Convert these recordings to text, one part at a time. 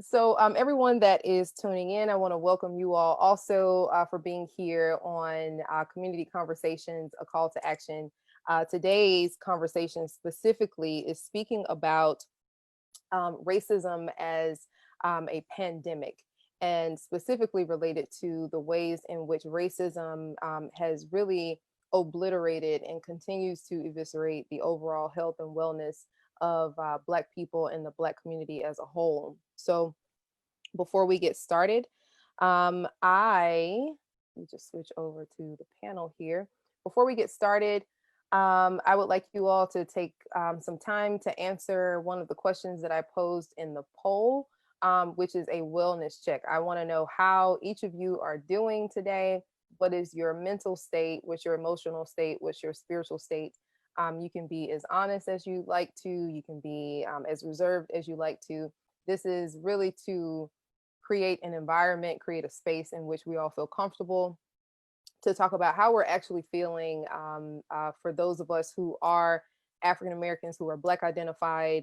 So everyone that is tuning in, I want to welcome you all also for being here on Community Conversations, a call to action. Today's conversation specifically is speaking about racism as a pandemic, and specifically related to the ways in which racism has really obliterated and continues to eviscerate the overall health and wellness of Black people and the Black community as a whole. So before we get started, let me just switch over to the panel here. Before we get started, I would like you all to take some time to answer one of the questions that I posed in the poll, which is a wellness check. I want to know how each of you are doing today. What is your mental state? What's your emotional state? What's your spiritual state? You can be as honest as you like to. You can be as reserved as you like to. This is really to create an environment, create a space in which we all feel comfortable to talk about how we're actually feeling for those of us who are African Americans, who are Black identified,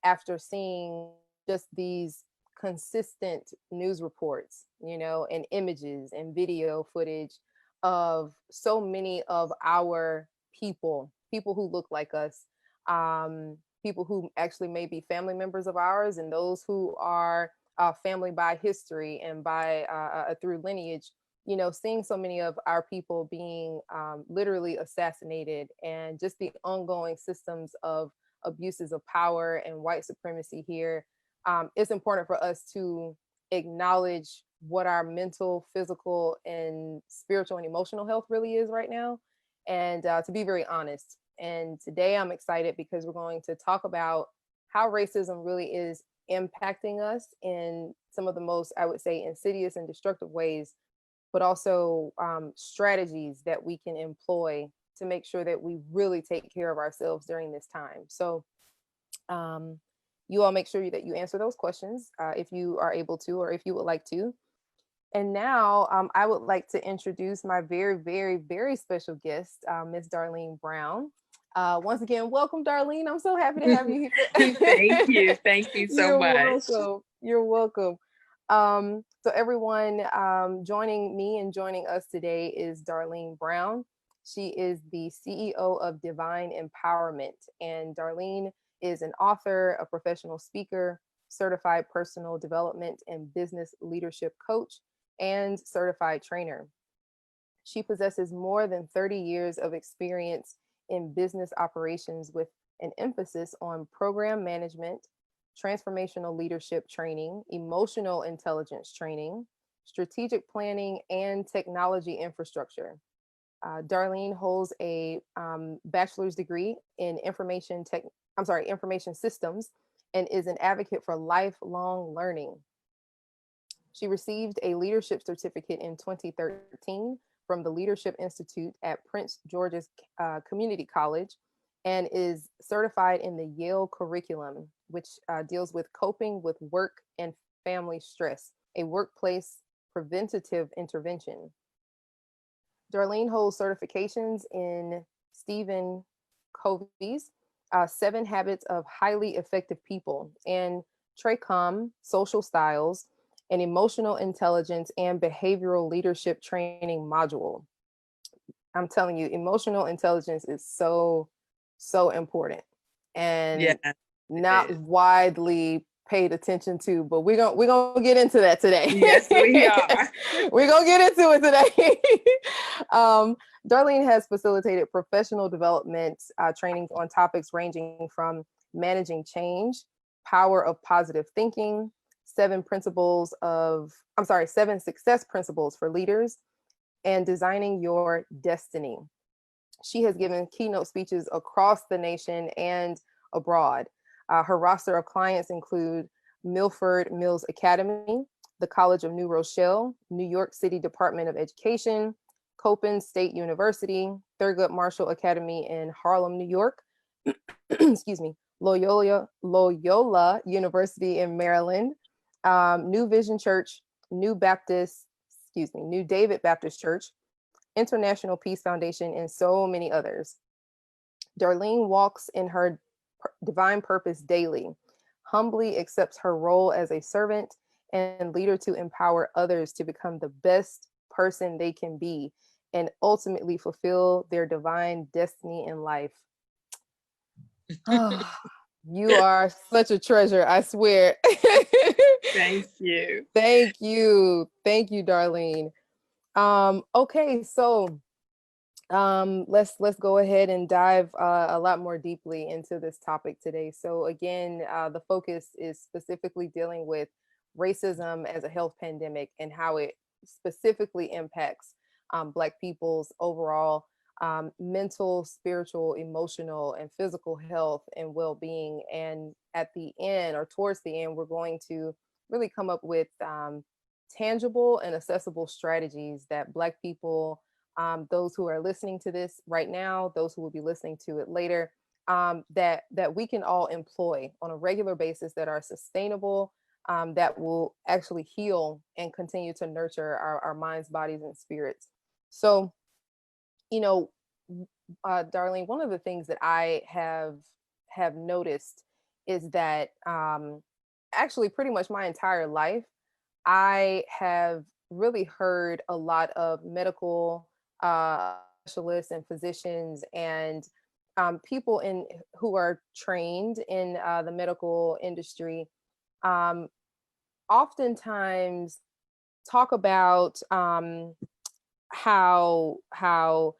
after seeing just these consistent news reports, and images and video footage of so many of our people who look like us, people who actually may be family members of ours, and those who are family by history and by through lineage, seeing so many of our people being literally assassinated, and just the ongoing systems of abuses of power and white supremacy here. It's important for us to acknowledge what our mental, physical, and spiritual and emotional health really is right now, and to be very honest. And today I'm excited because we're going to talk about how racism really is impacting us in some of the most, I would say, insidious and destructive ways, but also strategies that we can employ to make sure that we really take care of ourselves during this time. So you all make sure that you answer those questions if you are able to, or if you would like to. And now I would like to introduce my very, very, very special guest, Miss Darlene Brown. Once again, welcome, Darlene. I'm so happy to have you here. Thank you. Thank you so You're much. welcome. You're welcome. So everyone joining me and joining us today is Darlene Brown. She is the CEO of Divine Empowerment. And Darlene is an author, a professional speaker, certified personal development and business leadership coach, and certified trainer. She possesses more than 30 years of experience in business operations with an emphasis on program management, transformational leadership training, emotional intelligence training, strategic planning, and technology infrastructure. Darlene holds a bachelor's degree in information systems, and is an advocate for lifelong learning. She received a leadership certificate in 2013 from the Leadership Institute at Prince George's Community College, and is certified in the Yale curriculum, which deals with coping with work and family stress, a workplace preventative intervention. Darlene holds certifications in Stephen Covey's 7 Habits of Highly Effective People, and TRACOM, Social Styles, an emotional intelligence and behavioral leadership training module. I'm telling you, emotional intelligence is so, so important, Yeah, and it not is. widely paid attention to, but we're gonna get into that today. Yes, we are. We're gonna get into it today. Darlene has facilitated professional development trainings on topics ranging from managing change, power of positive thinking, 7 success principles for leaders, and designing your destiny. She has given keynote speeches across the nation and abroad. Her roster of clients include Milford Mills Academy, the College of New Rochelle, New York City Department of Education, Copen State University, Thurgood Marshall Academy in Harlem, New York, excuse me, Loyola University in Maryland, New Vision Church, New David Baptist Church, International Peace Foundation, and so many others. Darlene walks in her divine purpose daily, humbly accepts her role as a servant and leader to empower others to become the best person they can be and ultimately fulfill their divine destiny in life. You are such a treasure, I swear. Thank you. Thank you. Thank you, Darlene. Okay, so let's go ahead and dive a lot more deeply into this topic today. So again, the focus is specifically dealing with racism as a health pandemic and how it specifically impacts Black people's overall mental, spiritual, emotional, and physical health and well-being. And at the end, or towards the end, we're going to really come up with tangible and accessible strategies that Black people, those who are listening to this right now, those who will be listening to it later, that we can all employ on a regular basis, that are sustainable, that will actually heal and continue to nurture our minds, bodies, and spirits. So, you know, Darlene, one of the things that I have noticed is that actually pretty much my entire life, I have really heard a lot of medical specialists and physicians and people in who are trained in the medical industry, um, oftentimes talk about how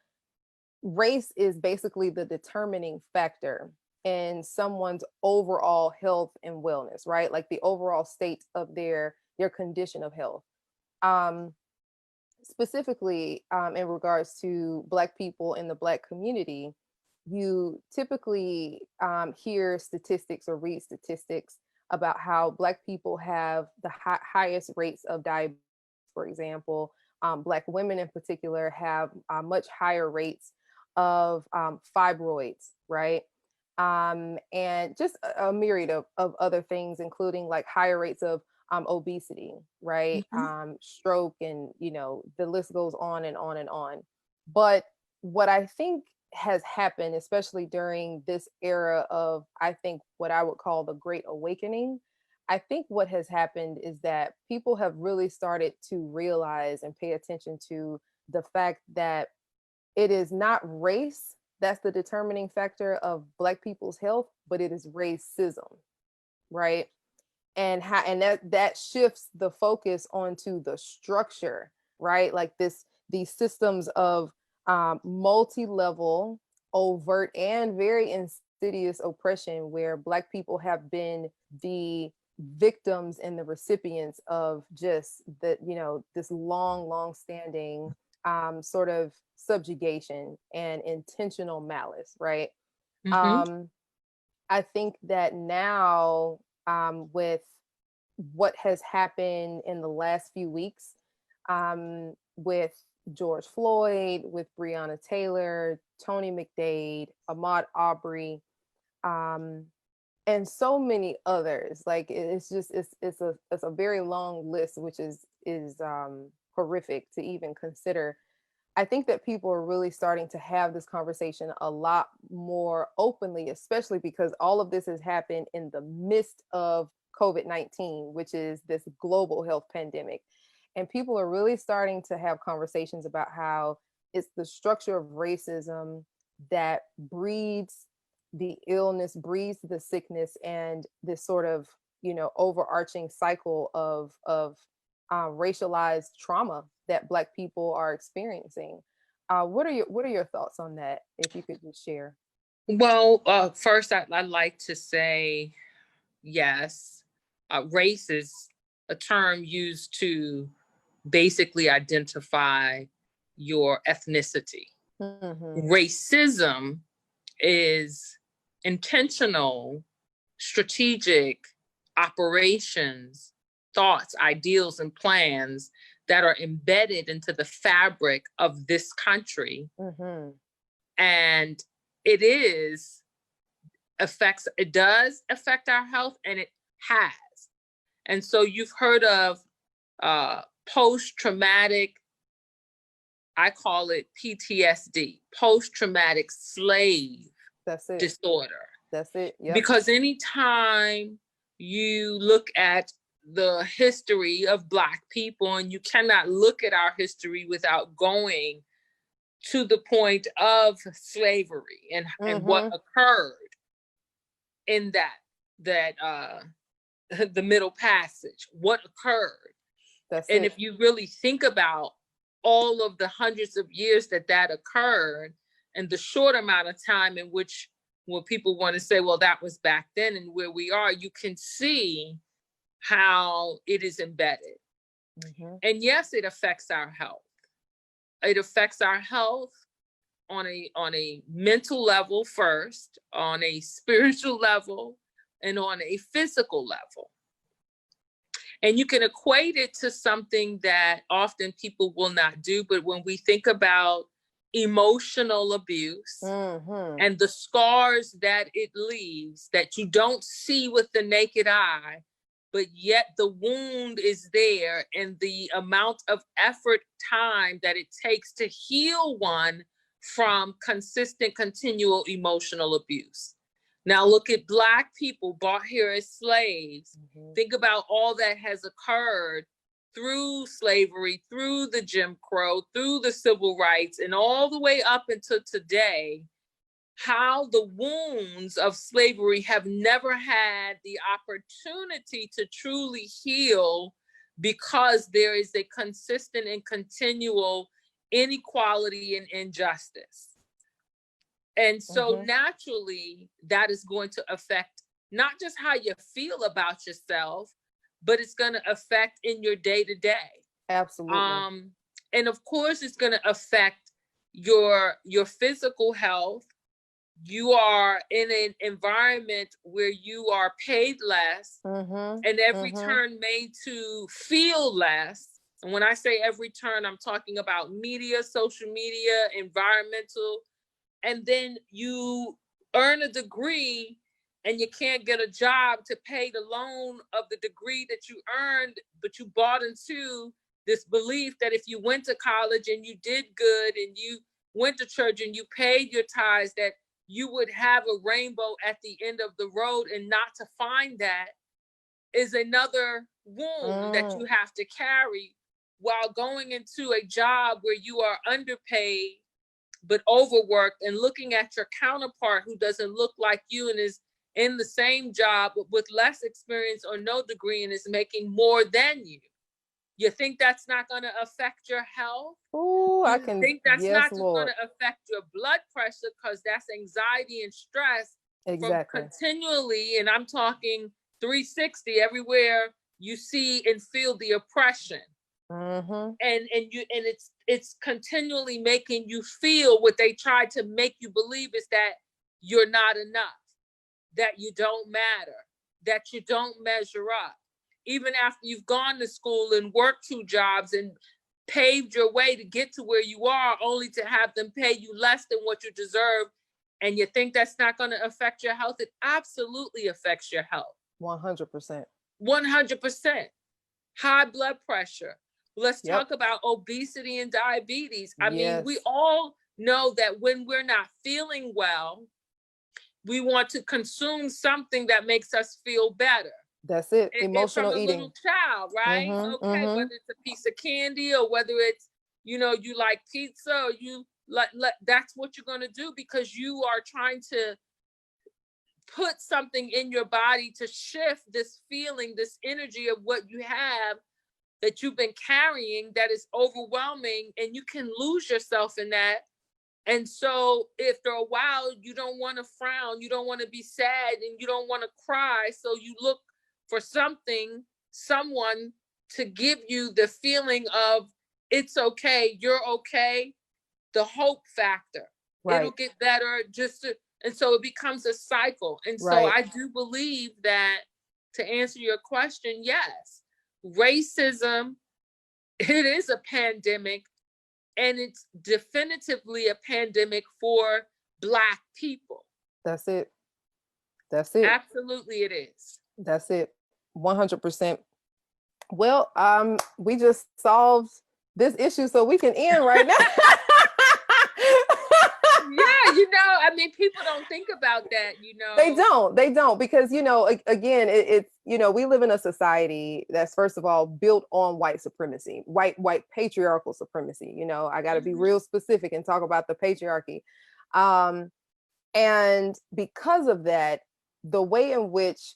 race is basically the determining factor in someone's overall health and wellness, right? Like the overall state of their condition of health. Um, Specifically, in regards to Black people in the Black community, you typically hear statistics or read statistics about how Black people have the highest rates of diabetes, for example. Black women in particular have much higher rates of fibroids, right? And just a myriad of other things, including like higher rates of obesity, right? Mhm. Stroke, and the list goes on and on and on. But what I think has happened, especially during this era of, I think, what I would call the Great Awakening, I think what has happened is that people have really started to realize and pay attention to the fact that it is not race that's the determining factor of Black people's health, but it is racism, right? And that shifts the focus onto the structure, right? Like these systems of multi-level, overt, and very insidious oppression, where Black people have been the victims and the recipients of just this long standing sort of subjugation and intentional malice, right? Mhm. um I think that now, with what has happened in the last few weeks, with George Floyd, with Breonna Taylor, Tony McDade, Ahmaud Arbery, um, and so many others. Like it's just it's a very long list, which is horrific to even consider. I think that people are really starting to have this conversation a lot more openly, especially because all of this has happened in the midst of COVID-19, which is this global health pandemic. And people are really starting to have conversations about how it's the structure of racism that breeds the illness, breeds the sickness, and this sort of, overarching cycle of racialized trauma that Black people are experiencing. What are your thoughts on that? If you could just share. Well, first, I'd like to say yes. Race is a term used to basically identify your ethnicity. Mm-hmm. Racism is intentional, strategic operations, thoughts, ideals, and plans that are embedded into the fabric of this country. Mm-hmm. And it does affect our health, and it has. And so you've heard of post-traumatic, I call it PTSD, post-traumatic slave That's it. disorder. That's it. Yep. Because anytime you look at the history of Black people, and you cannot look at our history without going to the point of slavery and what occurred in that the Middle Passage, what occurred. And if you really think about all of the hundreds of years that occurred, and the short amount of time in which, when people want to say, well, that was back then and where we are, you can see how it is embedded. And yes, it affects our health. It affects our health on a mental level first, on a spiritual level, and on a physical level. And you can equate it to something that often people will not do, but when we think about emotional abuse and the scars that it leaves that you don't see with the naked eye, but yet the wound is there, and the amount of effort, time that it takes to heal one from consistent, continual emotional abuse. Now look at Black people brought here as slaves. Think about all that has occurred through slavery, through the Jim Crow, through the civil rights, and all the way up until today, how the wounds of slavery have never had the opportunity to truly heal, because there is a consistent and continual inequality and injustice. And so naturally, that is going to affect not just how you feel about yourself, but it's going to affect in your day-to-day. Absolutely. And of course, it's going to affect your physical health. You are in an environment where you are paid less, and every turn made to feel less. And when I say every turn, I'm talking about media, social media, environmental. And then you earn a degree and you can't get a job to pay the loan of the degree that you earned, but you bought into this belief that if you went to college and you did good and you went to church and you paid your tithes, that you would have a rainbow at the end of the road. And not to find that is another wound that you have to carry while going into a job where you are underpaid but overworked, and looking at your counterpart who doesn't look like you and is in the same job but with less experience or no degree and is making more than you. You think that's not going to affect your health? I think that's not just going to affect your blood pressure, because that's anxiety and stress from continually, and I'm talking 360 everywhere you see and feel the oppression. And it's continually making you feel what they try to make you believe is that you're not enough, that you don't matter, that you don't measure up. Even after you've gone to school and worked 2 jobs and paved your way to get to where you are, only to have them pay you less than what you deserve, and you think that's not going to affect your health? It absolutely affects your health. 100%. 100%. High blood pressure. Let's talk about obesity and diabetes. I mean, we all know that when we're not feeling well, we want to consume something that makes us feel better. That's it. Emotional from a eating. Little child, right? Whether it's a piece of candy or whether it's, you like pizza, or you like that's what you're going to do, because you are trying to put something in your body to shift this feeling, this energy of what you have that you've been carrying that is overwhelming, and you can lose yourself in that. And so after a while, you don't want to frown, you don't want to be sad, and you don't want to cry. So you look for someone to give you the feeling of it's okay, you're okay, the hope factor. It'll get better, and so it becomes a cycle. And so I do believe that, to answer your question, yes, racism, it is a pandemic, and it's definitively a pandemic for Black people. That's it. That's it. Absolutely it is. That's it. 100%. Well, we just solved this issue, so we can end right now. Yeah, I mean, people don't think about that, They don't, because, again, it's you know, we live in a society that's, first of all, built on white supremacy, white patriarchal supremacy. You know, I got to be real specific and talk about the patriarchy. And because of that, the way in which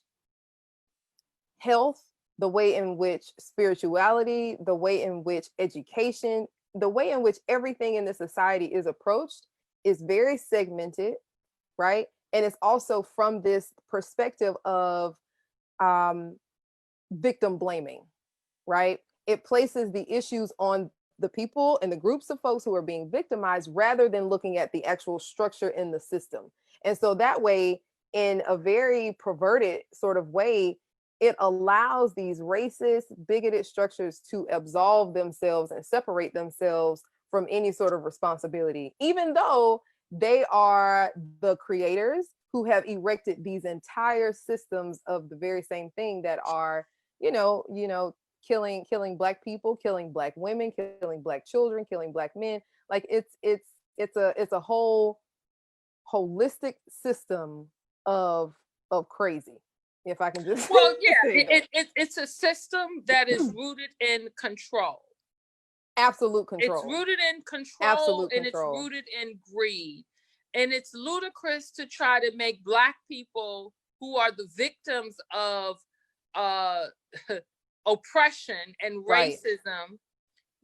health, the way in which spirituality, the way in which education, the way in which everything in the society is approached is very segmented, right? And it's also from this perspective of victim blaming, right? It places the issues on the people and the groups of folks who are being victimized rather than looking at the actual structure in the system. And so that way, in a very perverted sort of way, it allows these racist, bigoted structures to absolve themselves and separate themselves from any sort of responsibility, even though they are the creators who have erected these entire systems of the very same thing that are, killing Black people, killing Black women, killing Black children, killing Black men. Like it's a whole holistic system of crazy, if I can just well, yeah, say it's a system that is rooted in control. Absolute It's control. rooted in control. Absolute And it's control. rooted in greed. And it's ludicrous to try to make Black people who are the victims of oppression and Right. racism,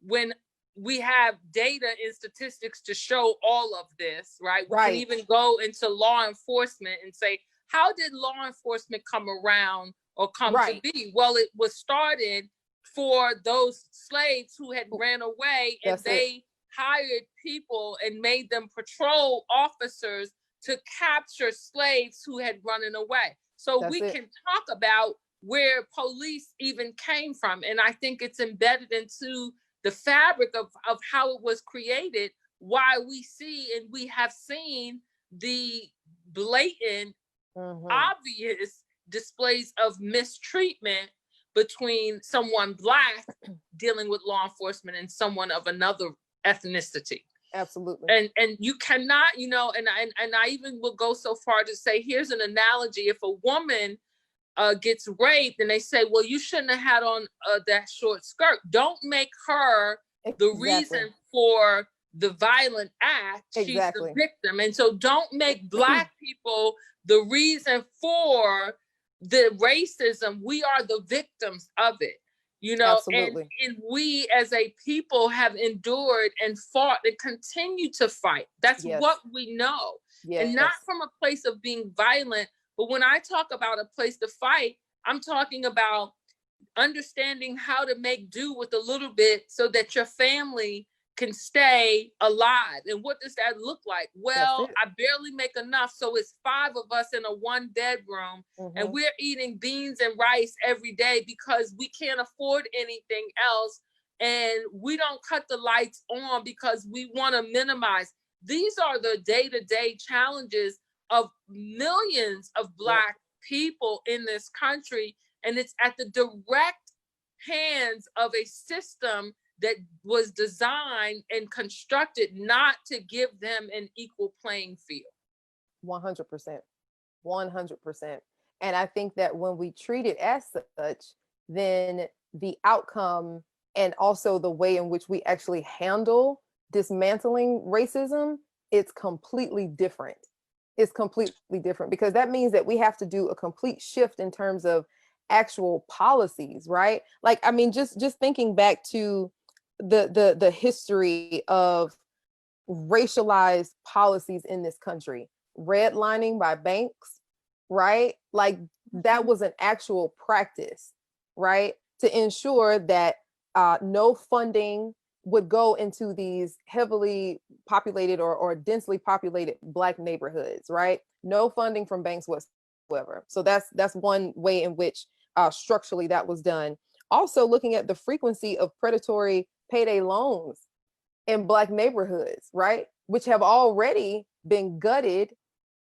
when we have data and statistics to show all of this, right? We can Right. even go into law enforcement and say, how did law enforcement come around or come to Right. be? Well, it was started for those slaves who had ran away, and That's it. they hired people and made them patrol officers to capture slaves who had run away. So That's we it. can talk about where police even came from. And I think it's embedded into the fabric of how it was created, why we see and we have seen the blatant, obvious displays of mistreatment between someone Black dealing with law enforcement and someone of another ethnicity. Absolutely. And you cannot, and I even will go so far to say, here's an analogy. If a woman gets raped and they say, well, you shouldn't have had on that short skirt, don't make her the reason for the violent act. Exactly. She's the victim. And so don't make Black people the reason for the racism. We are the victims of it, Absolutely. and we as a people have endured and fought and continue to fight. That's what we know. And not from a place of being violent. But when I talk about a place to fight, I'm talking about understanding how to make do with a little bit so that your family can stay alive. And what does that look like? Well, I barely make enough. So it's 5 of us in a 1 bedroom, and we're eating beans and rice every day because we can't afford anything else. And we don't cut the lights on because we want to minimize. These are the day-to-day challenges of millions of Black people in this country. And it's at the direct hands of a system that was designed and constructed not to give them an equal playing field. 100%. 100%. And I think that when we treat it as such, then the outcome and also the way in which we actually handle dismantling racism, it's completely different. It's completely different, because that means that we have to do a complete shift in terms of actual policies, right? Like, I mean, just thinking back to the history of racialized policies in this country, redlining by banks, right? Like, that was an actual practice, right? To ensure that no funding would go into these heavily populated or densely populated Black neighborhoods, right? No funding from banks whatsoever. So that's one way in which structurally that was done. Also, looking at the frequency of predatory payday loans in Black neighborhoods, right? Which have already been gutted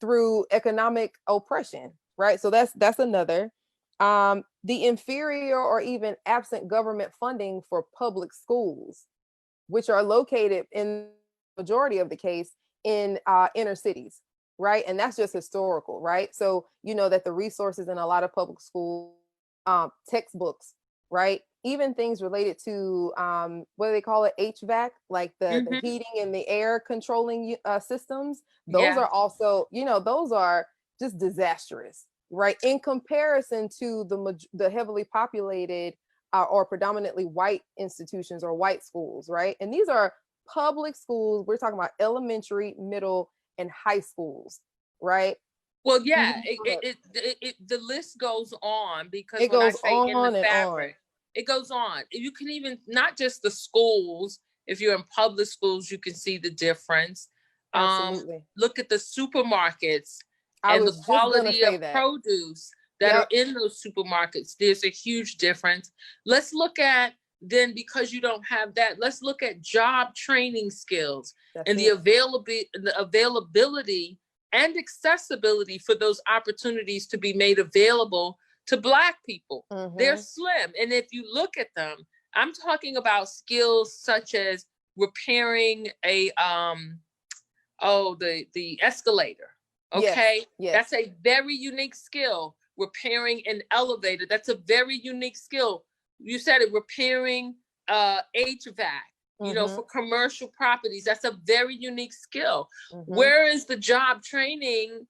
through economic oppression, right? So that's another. The inferior or even absent government funding for public schools, which are located in the majority of the case in inner cities, right? And that's just historical, right? So you know that the resources in a lot of public schools textbooks, right? Even things related to what do they call it, HVAC, like the Mm-hmm. heating and the air controlling systems. Those Yeah. are also, those are just disastrous, right? In comparison to the heavily populated or predominantly white institutions or white schools, right? And these are public schools. We're talking about elementary, middle, and high schools, right? Well, yeah, Mhm. Go ahead. the list goes on, because It when I goes say in the on and on. fabric, it goes on. You can even, not just the schools, if you're in public schools, you can see the difference. Absolutely. Look at the supermarkets I and the was just gonna quality say of that. produce that are Yep. in those supermarkets. There's a huge difference. Let's look at, then, because you don't have that, let's look at job training skills That's and it. the availability and accessibility for those opportunities to be made available to Black people. They're Mm-hmm. slim. And if you look at them, I'm talking about skills such as repairing the escalator. Yes. Okay. Yes. That's a very unique skill. Repairing an elevator. That's a very unique skill. You said it, repairing HVAC, Mm-hmm. for commercial properties. That's a very unique skill. Mm-hmm. Where is the job training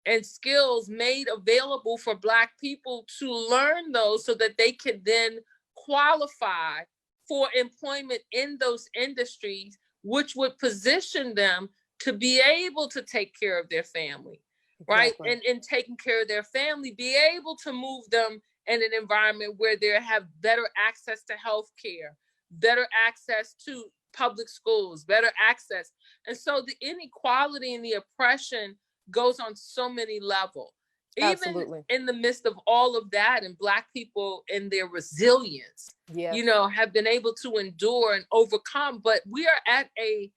and skills made available for Black people to learn those, so that they can then qualify for employment in those industries, which would position them to be able to take care of their family, right? Exactly. And in taking care of their family, be able to move them in an environment where they have better access to health care, better access to public schools, better access. And so the inequality and the oppression goes on so many levels. Even Absolutely. in the midst of all of that, and Black people and their resilience, Yes. have been able to endure and overcome. But we are at a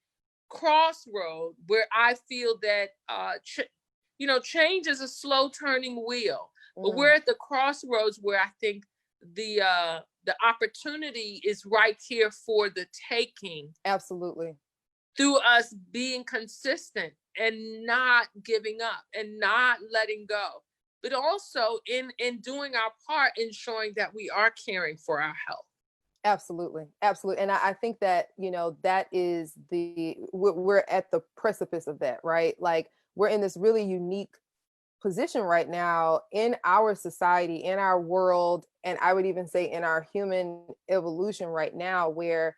crossroad where I feel that change is a slow turning wheel, but we're at the crossroads where I think the opportunity is right here for the taking, Absolutely. through us being consistent and not giving up and not letting go, but also in doing our part, ensuring that we are caring for our health. Absolutely. Absolutely. And I think that, that is we're at the precipice of that, right? Like we're in this really unique position right now in our society, in our world, and I would even say in our human evolution right now, where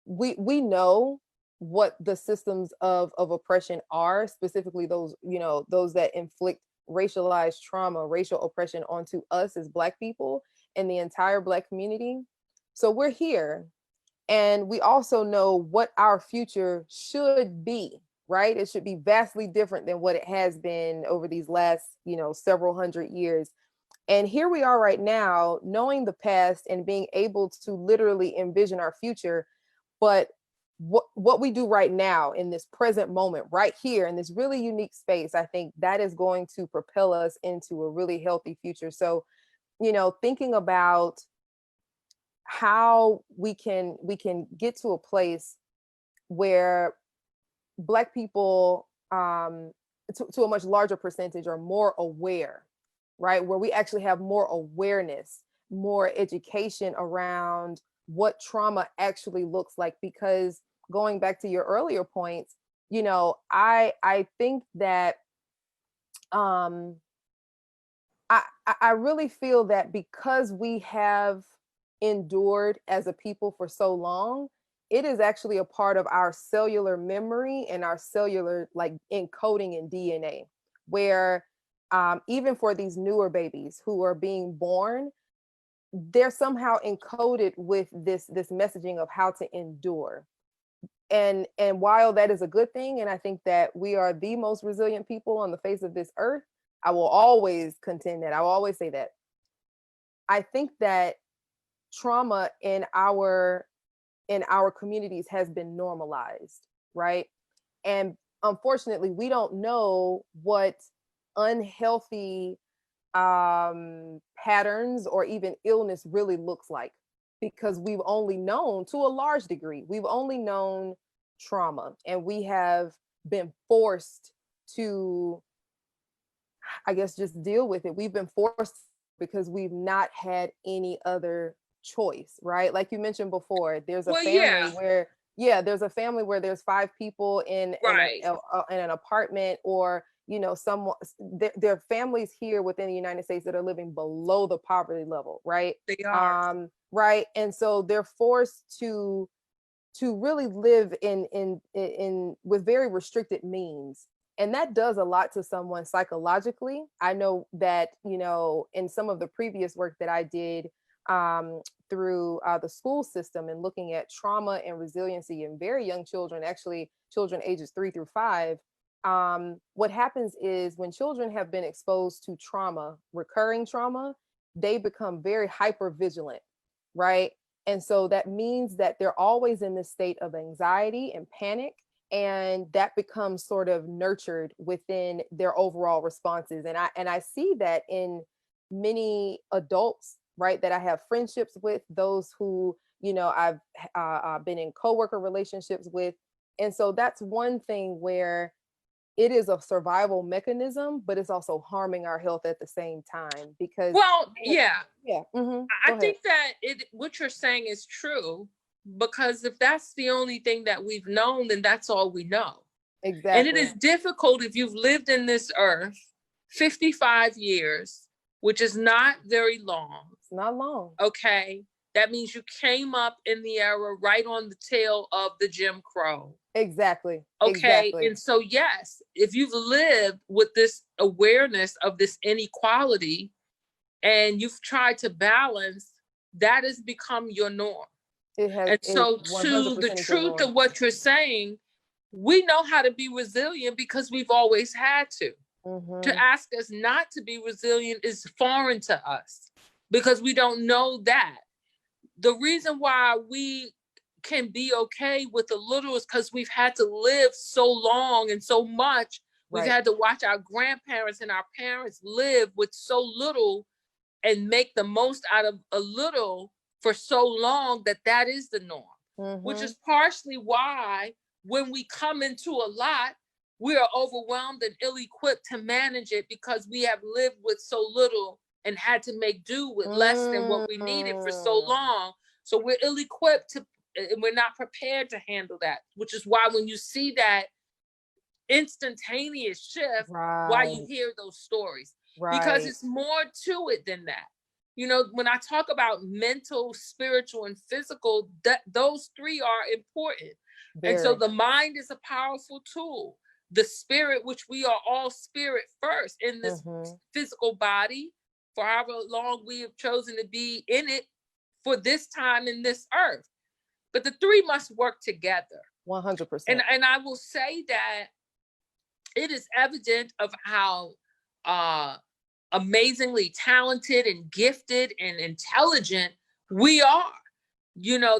we know what the systems of oppression are, specifically those, those that inflict racialized trauma, racial oppression onto us as Black people and the entire Black community. So we're here, and we also know what our future should be, right? It should be vastly different than what it has been over these last, several hundred years. And here we are right now, knowing the past and being able to literally envision our future. But what we do right now in this present moment, right here in this really unique space, I think that is going to propel us into a really healthy future. So, thinking about how we can get to a place where Black people, to a much larger percentage, are more aware, right? Where we actually have more awareness, more education around what trauma actually looks like. Because going back to your earlier points, I think that um I really feel that because we have endured as a people for so long, it is actually a part of our cellular memory and our cellular like encoding in DNA, where even for these newer babies who are being born, they're somehow encoded with this messaging of how to endure. And while that is a good thing, and I think that we are the most resilient people on the face of this earth, I will always contend that. I will always say that. I think that trauma in our communities has been normalized, right? And unfortunately, we don't know what unhealthy patterns or even illness really looks like, because we've only known, to a large degree, we've only known trauma, and we have been forced to, I guess, just deal with it. We've been forced because we've not had any other choice, right? Like you mentioned before, there's a Well, family yeah, where there's a family where there's 5 people right. in an apartment, or someone, there are families here within the United States that are living below the poverty level, right? They are. Right. And so they're forced to really live in with very restricted means, and that does a lot to someone psychologically. I know that in some of the previous work that I did through the school system, and looking at trauma and resiliency in very young children, actually children ages 3 through 5. What happens is, when children have been exposed to trauma, recurring trauma, they become very hyper vigilant, right? And so that means that they're always in this state of anxiety and panic, and that becomes sort of nurtured within their overall responses. And I see that in many adults, right, that I have friendships with, those who I've been in coworker relationships with. And so that's one thing where it is a survival mechanism, but it's also harming our health at the same time, because Well, yeah. yeah. I Go ahead. think that what you're saying is true, because if that's the only thing that we've known, then that's all we know. Exactly. And it is difficult if you've lived in this earth 55 years, which is not very long. It's not long. Okay. That means you came up in the era right on the tail of the Jim Crow. Exactly. Okay. Exactly. And so, yes, if you've lived with this awareness of this inequality and you've tried to balance, that has become your norm. It has, and so, to the 100% truth of what you're saying, we know how to be resilient because we've always had to. To ask us not to be resilient is foreign to us, because we don't know that. The reason why we can be okay with a little is because we've had to live so long and so much. We've had to watch our grandparents and our parents live with so little and make the most out of a little for so long, that is the norm. Which is partially why when we come into a lot, we are overwhelmed and ill-equipped to manage it, because we have lived with so little and had to make do with less than what we needed for so long. So we're ill-equipped and we're not prepared to handle that, which is why when you see that instantaneous shift, why you hear those stories, because it's more to it than that. When I talk about mental, spiritual, and physical, those three are important. And so the mind is a powerful tool. The spirit, which we are all spirit first in this physical body, for however long we have chosen to be in it for this time in this earth. But the three must work together. 100%. And I will say that it is evident of how amazingly talented and gifted and intelligent we are.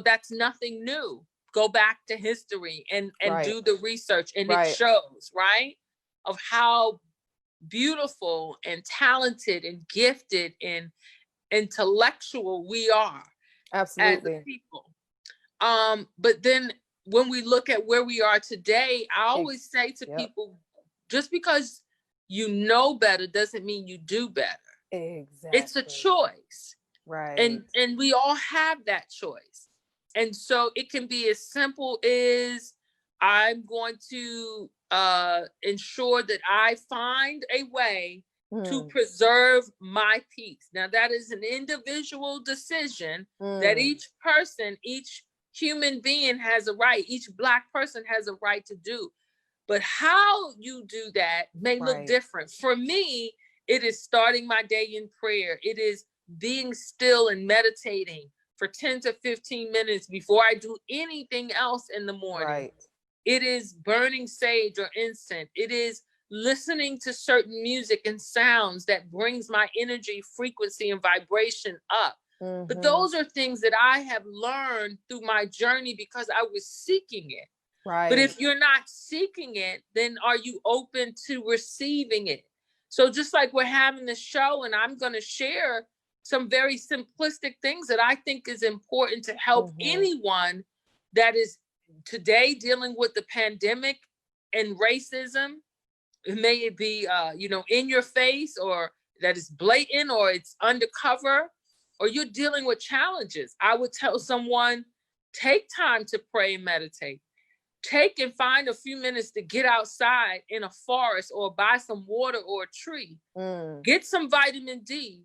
That's nothing new. Go back to history and do the research, and it shows, right, of how beautiful and talented and gifted and intellectual we are. Absolutely. As a people. But then when we look at where we are today, I always say to people, just because you know better doesn't mean you do better. Exactly. It's a choice. Right. And we all have that choice. And so it can be as simple as, I'm going to ensure that I find a way to preserve my peace. Now, that is an individual decision that each person, each human being has a right, each Black person has a right to do. But how you do that may look different. For me, it is starting my day in prayer. It is being still and meditating for 10 to 15 minutes before I do anything else in the morning. It is burning sage or incense. It is listening to certain music and sounds that brings my energy, frequency, and vibration up. But those are things that I have learned through my journey because I was seeking it. But if you're not seeking it, then are you open to receiving it? So just like we're having this show, and I'm going to share some very simplistic things that I think is important to help anyone that is today dealing with the pandemic and racism. May it be, in your face or that is blatant or it's undercover, or you're dealing with challenges, I would tell someone, take time to pray and meditate. Take and find a few minutes to get outside in a forest or buy some water or a tree. Get some vitamin D,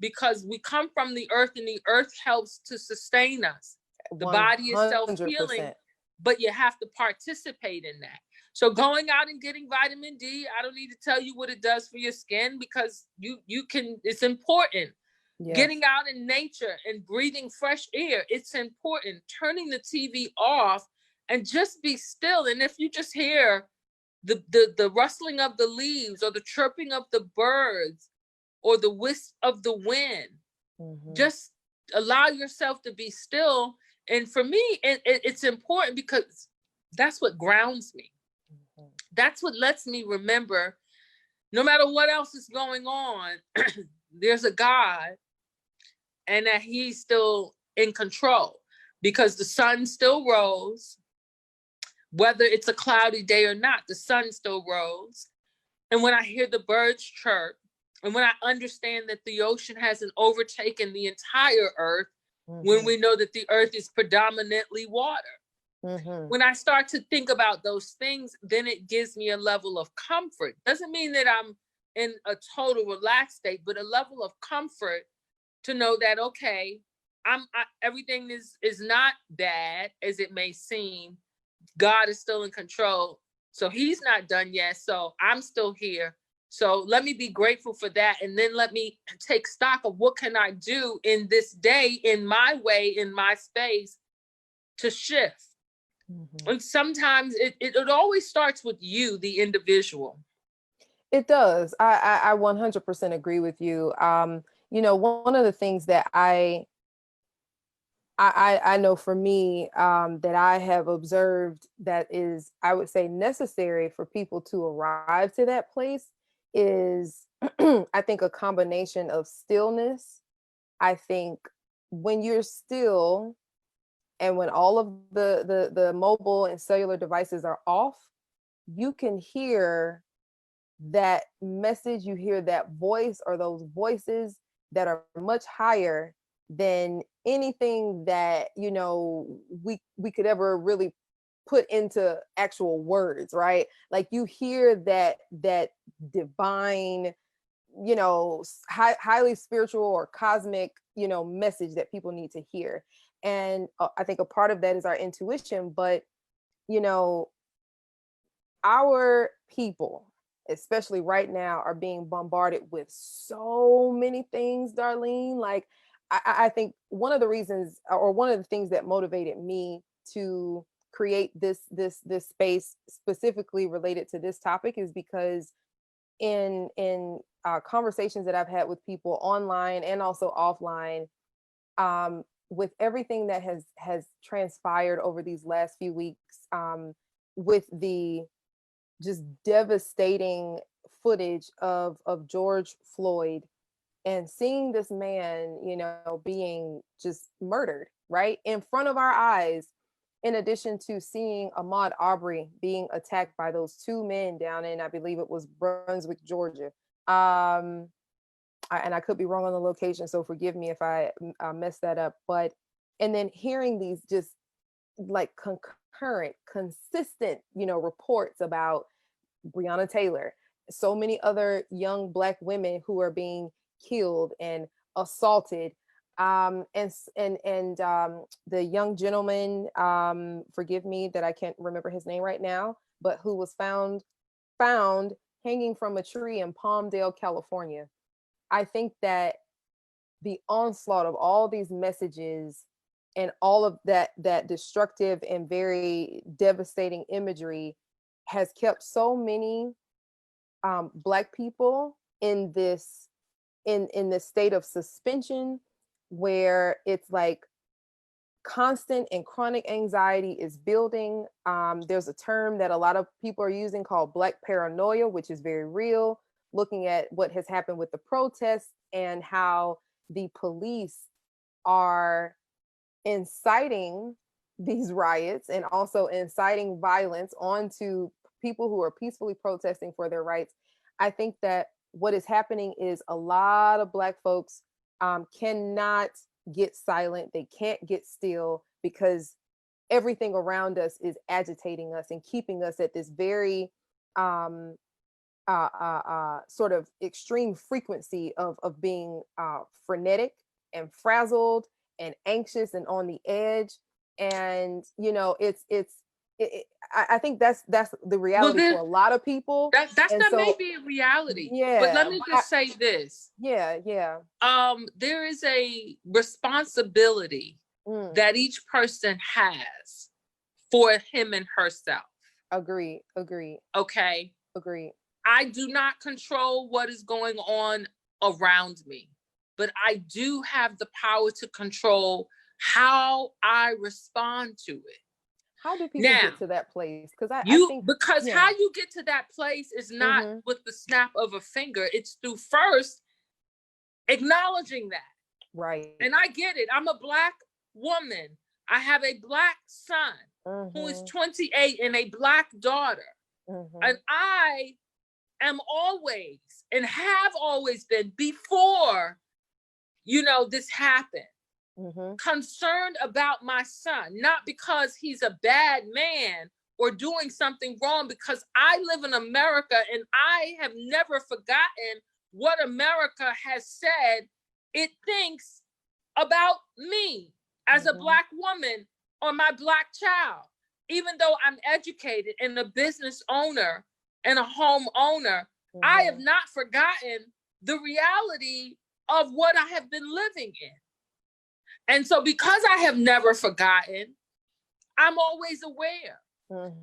because we come from the earth and the earth helps to sustain us. The body is self-healing, but you have to participate in that. So going out and getting vitamin D, I don't need to tell you what it does for your skin, because you can, it's important. Yes. Getting out in nature and breathing fresh air, it's important. Turning the TV off and just be still. And if you just hear the rustling of the leaves or the chirping of the birds or the wisp of the wind, just allow yourself to be still. And for me, it's important because that's what grounds me. That's what lets me remember, no matter what else is going on, there's a God, and that he's still in control, because the sun still rose. Whether it's a cloudy day or not, the sun still rose. And when I hear the birds chirp, and when I understand that the ocean hasn't overtaken the entire earth, when we know that the earth is predominantly water, when I start to think about those things, then it gives me a level of comfort. Doesn't mean that I'm in a total relaxed state, but a level of comfort to know that, okay, everything is not bad as it may seem. God is still in control. So he's not done yet. So I'm still here. So let me be grateful for that. And then let me take stock of what can I do in this day, in my way, in my space, to shift. And sometimes it always starts with you, the individual. It does. I 100% agree with you. One of the things that I know for me, that I have observed that is, I would say, necessary for people to arrive to that place is, I think, a combination of stillness. I think when you're still, and when all of the mobile and cellular devices are off, you can hear that message, you hear that voice or those voices that are much higher than anything that we could ever really put into actual words, right? Like you hear that divine, highly spiritual or cosmic message that people need to hear. And I think a part of that is our intuition, but our people, especially right now, are being bombarded with so many things, Darlene. Like I think one of the reasons, or one of the things that motivated me to create this space specifically related to this topic is because in conversations that I've had with people online and also offline, with everything that has transpired over these last few weeks, with the just devastating footage of George Floyd, and seeing this man, being just murdered right in front of our eyes, in addition to seeing Ahmaud Arbery being attacked by those two men down in, I believe it was Brunswick, Georgia. And I could be wrong on the location, so forgive me if I messed that up. But, and then hearing these just like concurrent, consistent, reports about Breonna Taylor, so many other young Black women who are being killed and assaulted, and the young gentleman, forgive me that I can't remember his name right now, but who was found hanging from a tree in Palmdale, California. I think that the onslaught of all these messages and all of that destructive and very devastating imagery has kept so many Black people in this state of suspension, where it's like constant and chronic anxiety is building. There's a term that a lot of people are using called Black paranoia, which is very real, looking at what has happened with the protests and how the police are inciting these riots and also inciting violence onto people who are peacefully protesting for their rights. I think that what is happening is a lot of Black folks cannot get silent. They can't get still because everything around us is agitating us and keeping us at this very sort of extreme frequency of being frenetic and frazzled and anxious and on the edge. And I think that's the reality for a lot of people. That's and not so, maybe a reality. yeah, but let me just say this. Yeah. There is a responsibility that each person has for him and herself. Agree. Okay. Agree. I do not control what is going on around me, but I do have the power to control how I respond to it. How do people get to that place? Because I think how you get to that place is not with the snap of a finger. It's through first acknowledging that. Right. And I get it. I'm a Black woman. I have a Black son who is 28 and a Black daughter. And I am always and have always been, before this happened, concerned about my son, not because he's a bad man or doing something wrong, because I live in America and I have never forgotten what America has said it thinks about me as a Black woman or my Black child. Even though I'm educated and a business owner and a home owner, I have not forgotten the reality of what I have been living in. And so because I have never forgotten, I'm always aware.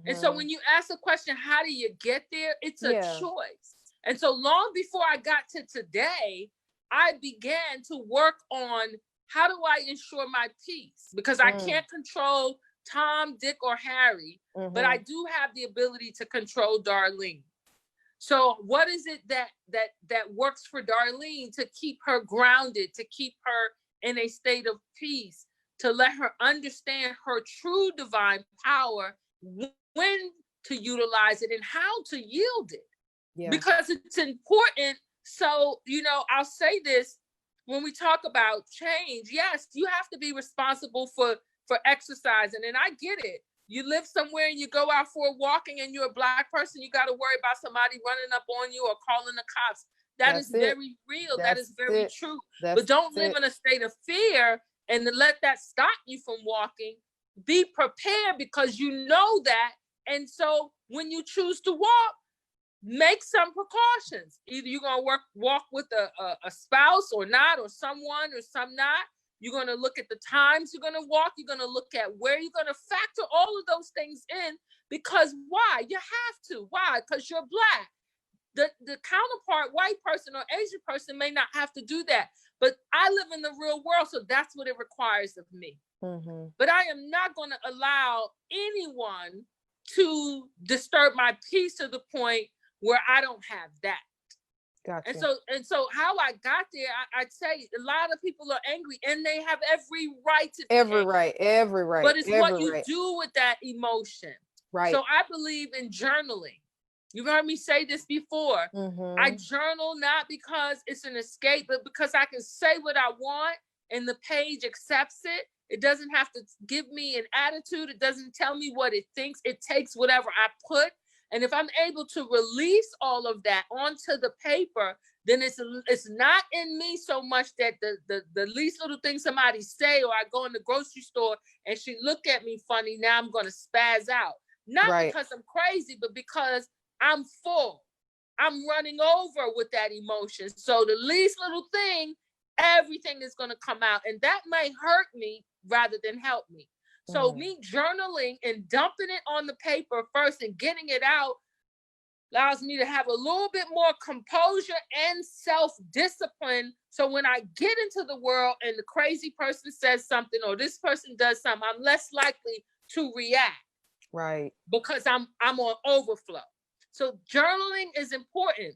And so when you ask the question, how do you get there? It's a choice. And so long before I got to today, I began to work on how do I ensure my peace? Because I can't control Tom, Dick, or Harry, but I do have the ability to control Darlene. So what is it that works for Darlene to keep her grounded, to keep her in a state of peace, to let her understand her true divine power, when to utilize it and how to yield it? Because it's important. So, I'll say this, when we talk about change, yes, you have to be responsible for exercising. And I get it. You live somewhere and you go out for a walking and you're a Black person, you got to worry about somebody running up on you or calling the cops. That's very real. That is very true. But don't live in a state of fear and let that stop you from walking. Be prepared, because you know that. And so when you choose to walk, make some precautions. Either you're going to walk with a spouse or not, or someone or some not. You're going to look at the times you're going to walk. You're going to look at where you're going to factor all of those things in. Because why? You have to. Why? Because you're Black. The counterpart, white person or Asian person, may not have to do that. But I live in the real world, so that's what it requires of me. But I am not going to allow anyone to disturb my peace to the point where I don't have that. Gotcha. And so how I got there, I'd say a lot of people are angry, and they have every right to be angry. Every right. But it's what you do with that emotion. Right. So I believe in journaling. You've heard me say this before. I journal not because it's an escape, but because I can say what I want and the page accepts it. It doesn't have to give me an attitude. It doesn't tell me what it thinks. It takes whatever I put. And if I'm able to release all of that onto the paper, then it's not in me so much that the least little thing somebody say, or I go in the grocery store and she look at me funny, now I'm going to spaz out. Not because I'm crazy, but because I'm full. I'm running over with that emotion. So the least little thing, everything is going to come out. And that may hurt me rather than help me. So me journaling and dumping it on the paper first and getting it out allows me to have a little bit more composure and self-discipline. So when I get into the world and the crazy person says something or this person does something, I'm less likely to react. Right. Because I'm on overflow. So journaling is important.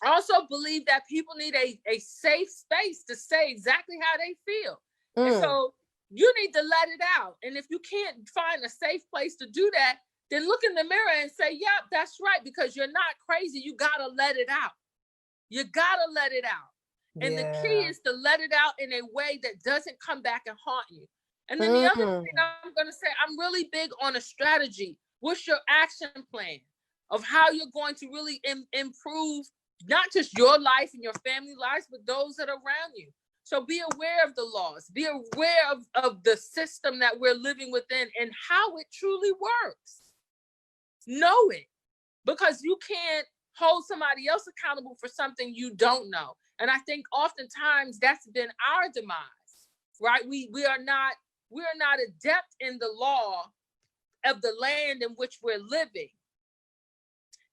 I also believe that people need a safe space to say exactly how they feel. And so you need to let it out. And if you can't find a safe place to do that, then look in the mirror and say, yep, that's right, because you're not crazy. You got to let it out. You gotta let it out. And the key is to let it out in a way that doesn't come back and haunt you. And then the other thing I'm going to say, I'm really big on a strategy. What's your action plan of how you're going to really improve not just your life and your family lives, but those that are around you. So be aware of the laws, be aware of the system that we're living within and how it truly works. Know it, because you can't hold somebody else accountable for something you don't know. And I think oftentimes that's been our demise, right? We are not adept in the law of the land in which we're living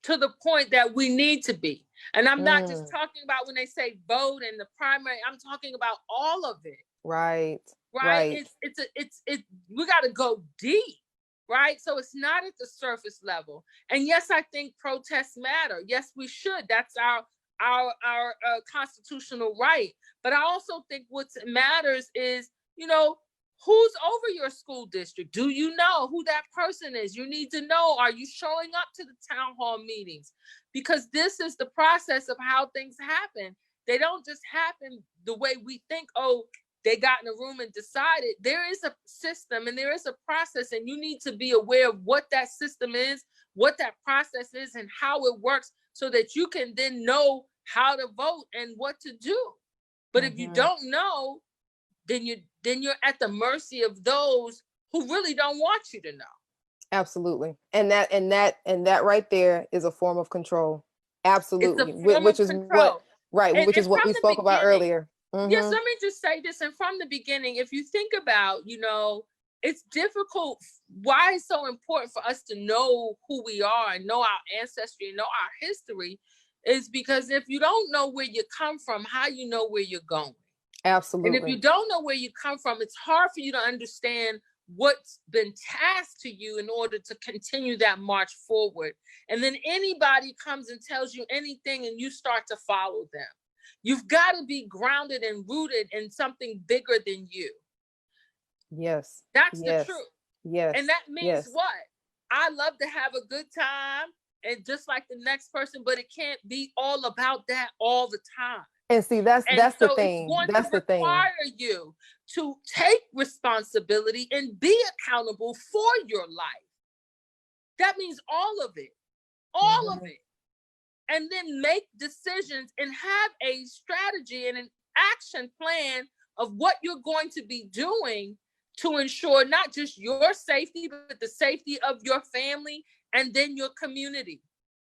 to the point that we need to be. And I'm not just talking about when they say vote and the primary, I'm talking about all of it. Right. It's we got to go deep, right? So it's not at the surface level. And yes, I think protests matter. Yes, we should. That's our constitutional right. But I also think what matters is, who's over your school district? Do you know who that person is? You need to know, are you showing up to the town hall meetings? Because this is the process of how things happen. They don't just happen the way we think, oh, they got in a room and decided. There is a system and there is a process, and you need to be aware of what that system is, what that process is, and how it works, so that you can then know how to vote and what to do. But if you don't know, then you're at the mercy of those who really don't want you to know. Absolutely. And that right there is a form of control. Absolutely. Which is what we spoke about earlier. Yes, let me just say this. And from the beginning, if you think about, it's difficult. Why it's so important for us to know who we are and know our ancestry and know our history is because if you don't know where you come from, how you know where you're going? Absolutely. And if you don't know where you come from, it's hard for you to understand what's been tasked to you in order to continue that march forward. And then anybody comes and tells you anything and you start to follow them. You've got to be grounded and rooted in something bigger than you. Yes. That's the truth. Yes. And that means what? I love to have a good time and just like the next person, but it can't be all about that all the time. And see, that's the thing. That's the thing. Require you to take responsibility and be accountable for your life. That means all of it, of it. And then make decisions and have a strategy and an action plan of what you're going to be doing to ensure not just your safety, but the safety of your family and then your community,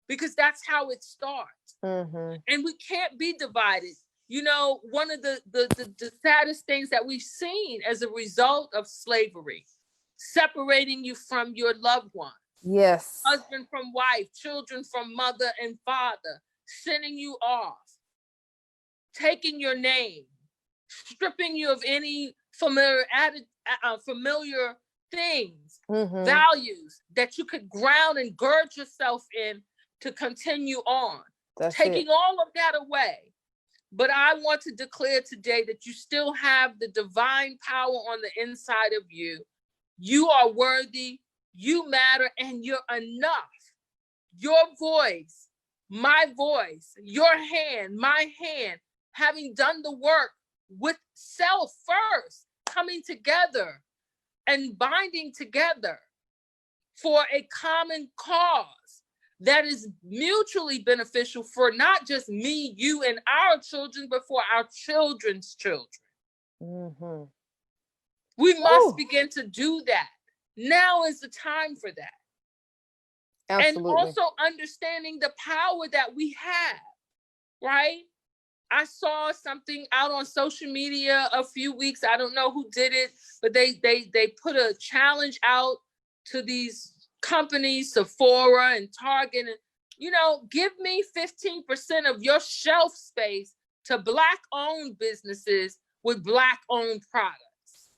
because that's how it starts. And we can't be divided. One of the saddest things that we've seen as a result of slavery, separating you from your loved one. Yes. Husband from wife, children from mother and father, sending you off, taking your name, stripping you of any familiar things, values that you could ground and gird yourself in to continue on. Taking all of that away. But I want to declare today that you still have the divine power on the inside of you. You are worthy, you matter, and you're enough. Your voice, my voice, your hand, my hand, having done the work with self first, coming together and binding together for a common cause that is mutually beneficial for not just me, you, and our children, but for our children's children. We must begin to do that. Now is the time for that. Absolutely. And also understanding the power that we have, right? I saw something out on social media a few weeks. I don't know who did it, but they put a challenge out to these companies, Sephora and Target, and give me 15% of your shelf space to Black-owned businesses with Black-owned products.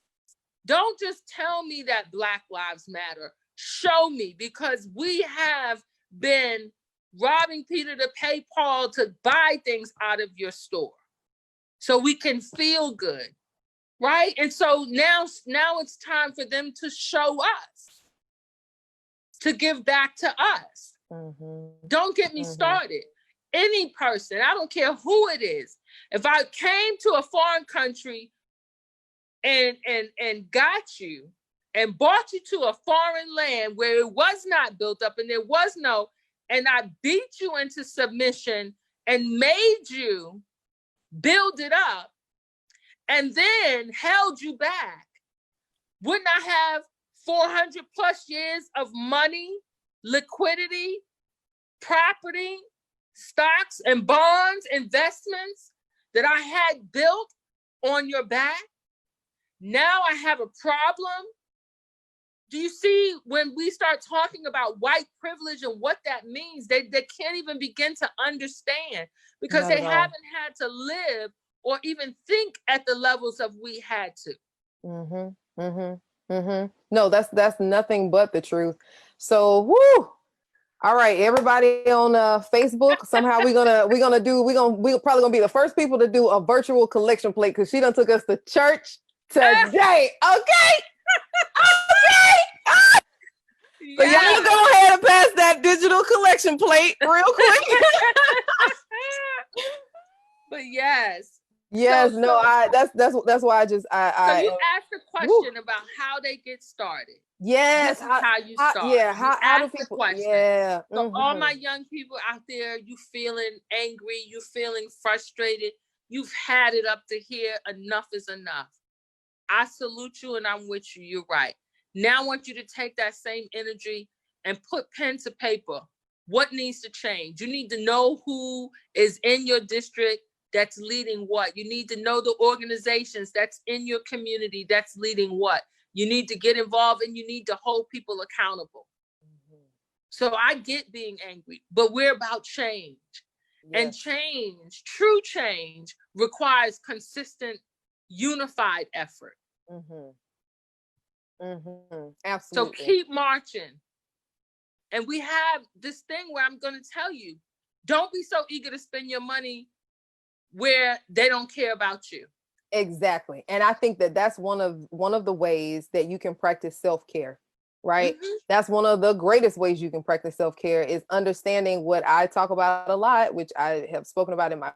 Don't just tell me that Black lives matter. Show me, because we have been robbing Peter to pay Paul to buy things out of your store so we can feel good, right? And so now it's time for them to show us, to give back to us. Don't get me started. any person, I don't care who it is, if I came to a foreign country and got you and brought you to a foreign land where it was not built up and there was no, and I beat you into submission and made you build it up and then held you back, wouldn't I have 400 plus years of money, liquidity, property, stocks and bonds, investments that I had built on your back? Now I have a problem. Do you see, when we start talking about white privilege and what that means, they can't even begin to understand, because they haven't had to live or even think at the levels of we had to. No, that's nothing but the truth. So, whoo. All right, everybody on Facebook. Somehow we're probably gonna be the first people to do a virtual collection plate, because she done took us to church today. Okay. So y'all go ahead and pass that digital collection plate real quick. But yes. Yes, that's why I so you asked a question about how they get started. Yes, how you start. How do people? Yeah. So all my young people out there, you feeling angry, you feeling frustrated, you've had it up to here. Enough is enough. I salute you and I'm with you. You're right. Now I want you to take that same energy and put pen to paper. What needs to change? You need to know who is in your district that's leading what. You need to know the organizations that's in your community that's leading what. You need to get involved and you need to hold people accountable. So I get being angry, but we're about change. Yes. And change, true change, requires consistent, unified effort. Absolutely. So keep marching. And we have this thing where I'm going to tell you, don't be so eager to spend your money where they don't care about you. Exactly. And I think that that's one of the ways that you can practice self-care, right? That's one of the greatest ways you can practice self-care, is understanding what I talk about a lot, which I have spoken about in my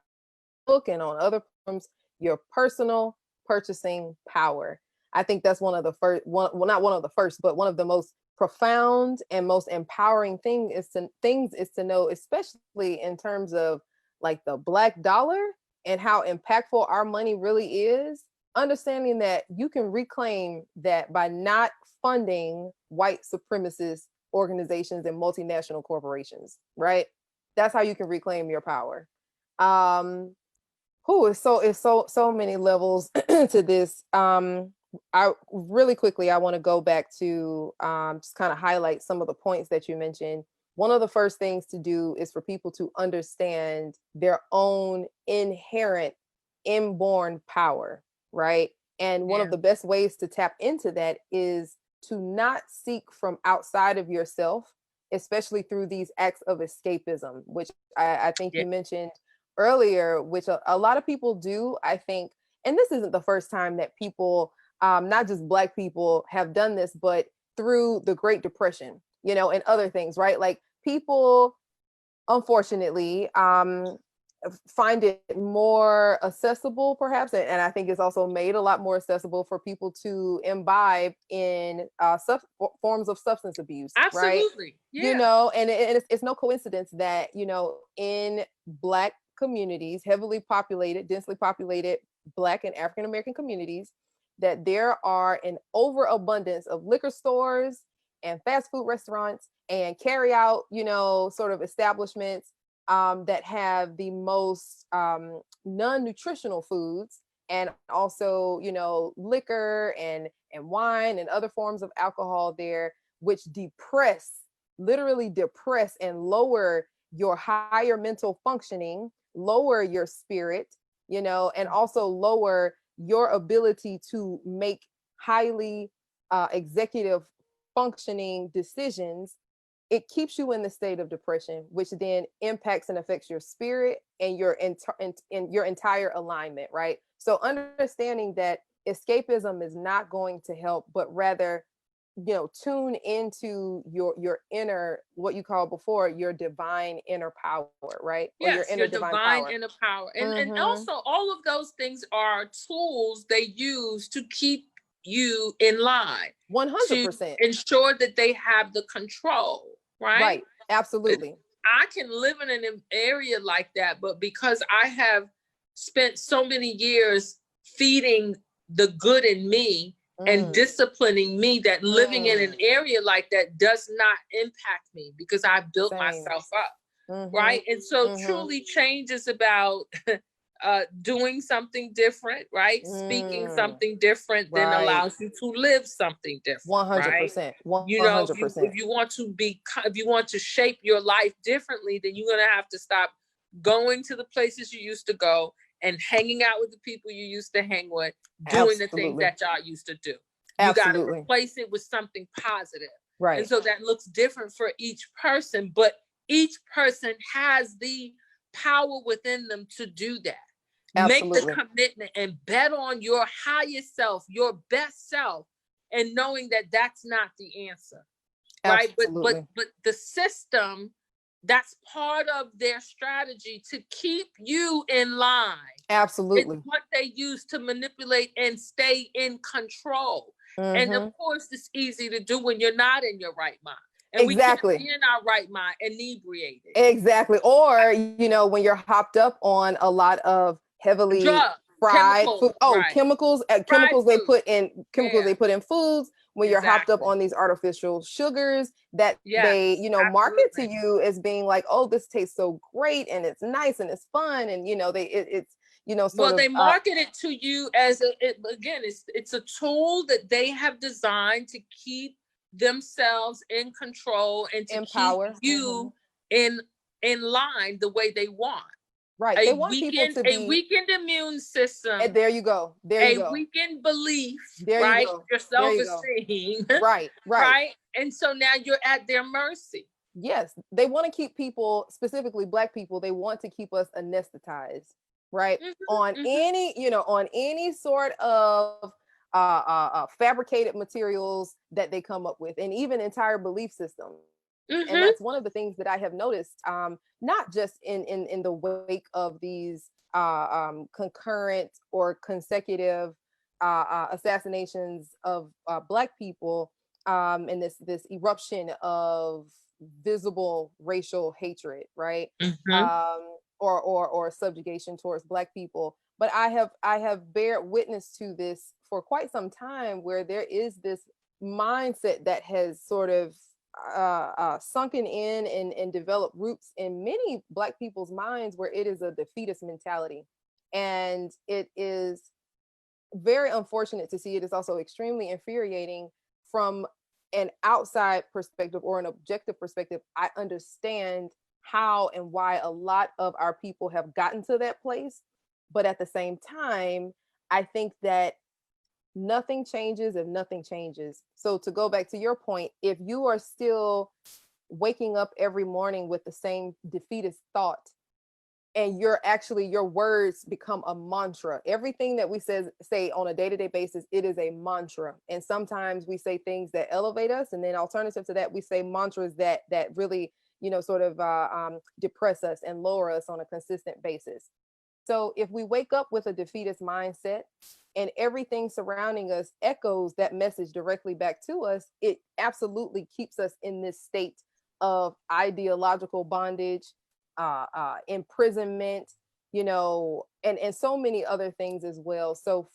book and on other forums, your personal purchasing power. I think that's one of the first, not one of the first, but one of the most profound and most empowering things is to know, especially in terms of like the Black dollar and how impactful our money really is, understanding that you can reclaim that by not funding white supremacist organizations and multinational corporations, right? That's how you can reclaim your power. It's so many levels to this. I really quickly, I want to go back to just kind of highlight some of the points that you mentioned. One of the first things to do is for people to understand their own inherent inborn power, right? And one of the best ways to tap into that is to not seek from outside of yourself, especially through these acts of escapism, which I think you mentioned earlier, which a lot of people do, I think. And this isn't the first time that people, not just Black people, have done this, but through the Great Depression, and other things, right? Like, people, unfortunately, find it more accessible, perhaps, and I think it's also made a lot more accessible for people to imbibe in forms of substance abuse. Absolutely. Right? Yeah. And it's no coincidence that, in Black communities, heavily populated, densely populated Black and African American communities, that there are an overabundance of liquor stores and fast food restaurants and carry out, sort of establishments that have the most non-nutritional foods, and also, liquor and wine and other forms of alcohol there, which literally depress and lower your higher mental functioning, lower your spirit, and also lower your ability to make highly executive functioning decisions. It keeps you in the state of depression, which then impacts and affects your spirit and your entire alignment, right? So understanding that escapism is not going to help, but rather tune into your inner, what you called before, your divine inner power, right? Or your Yes, inner your divine divine power. inner power. And Mm-hmm. also all of those things are tools they use to keep you in line, to 100%. ensure that they have the control, right? Right. Absolutely. I can live in an area like that, but because I have spent so many years feeding the good in me and Mm, disciplining me, that living in an mm. area like that does not impact me because I built Same. myself up. Mm-hmm. Right. And so Mm-hmm. truly change is about doing something different, right? Speaking Mm. something different, then Right. allows you to live something different, right? 100%. You know, if 100%. you want to be, if you want to shape your life differently, then you're gonna have to stop going to the places you used to go and hanging out with the people you used to hang with, doing the things Absolutely. that y'all used to do. You got to Absolutely. replace it with something positive. And Right. so that looks different for each person, but each person has the power within them to do that. Make the Absolutely. commitment and bet on your highest self, your best self, and knowing that that's not the answer, right? Absolutely. But the system, that's part of their strategy to keep you in line. It's Absolutely. what they use to manipulate and stay in control. And of Mm-hmm. course, it's easy to do when you're not in your right mind. And we can't Exactly. be in our right mind inebriated. Exactly. Or, when you're hopped up on a lot of heavily Drugs, fried chemicals, food. Oh, right? chemicals, Fried food. chemicals Yeah, they put in foods, when you're hopped up exactly. on these artificial sugars that Yes, they, market to absolutely. you as being like, oh, this tastes so great and it's nice and it's fun. And, it's, sort Well, of they market it to you as it's a tool that they have designed to keep themselves in control and to keep empower. Mm-hmm. you in in line the way they want. Right. They want people to A be, weakened immune system, there you go. There you a go. weakened belief, There you right? go. Your There you go. self-esteem, Right. Right. right? And so now you're at their mercy. Yes, they want to keep people, specifically Black people, they want to keep us anesthetized, right? On Mm-hmm, any, on any sort of fabricated materials that they come up with, and even entire belief systems. And mm-hmm, that's one of the things that I have noticed, not just in the wake of these concurrent or consecutive assassinations of Black people, and this eruption of visible racial hatred, right? mm-hmm. Or subjugation towards Black people. But I have bear witness to this for quite some time, where there is this mindset that has sort of sunken in and developed roots in many Black people's minds, where it is a defeatist mentality. And it is very unfortunate to see. It is also extremely infuriating from an outside perspective or an objective perspective. I understand how and why a lot of our people have gotten to that place. But at the same time, I think that nothing changes if nothing changes. So to go back to your point, if you are still waking up every morning with the same defeatist thought, and your words become a mantra, everything that we say on a day-to-day basis, it is a mantra. And sometimes we say things that elevate us, and then alternative to that, we say mantras that really sort of depress us and lower us on a consistent basis. So if we wake up with a defeatist mindset, and everything surrounding us echoes that message directly back to us, it absolutely keeps us in this state of ideological bondage, imprisonment, and so many other things as well. So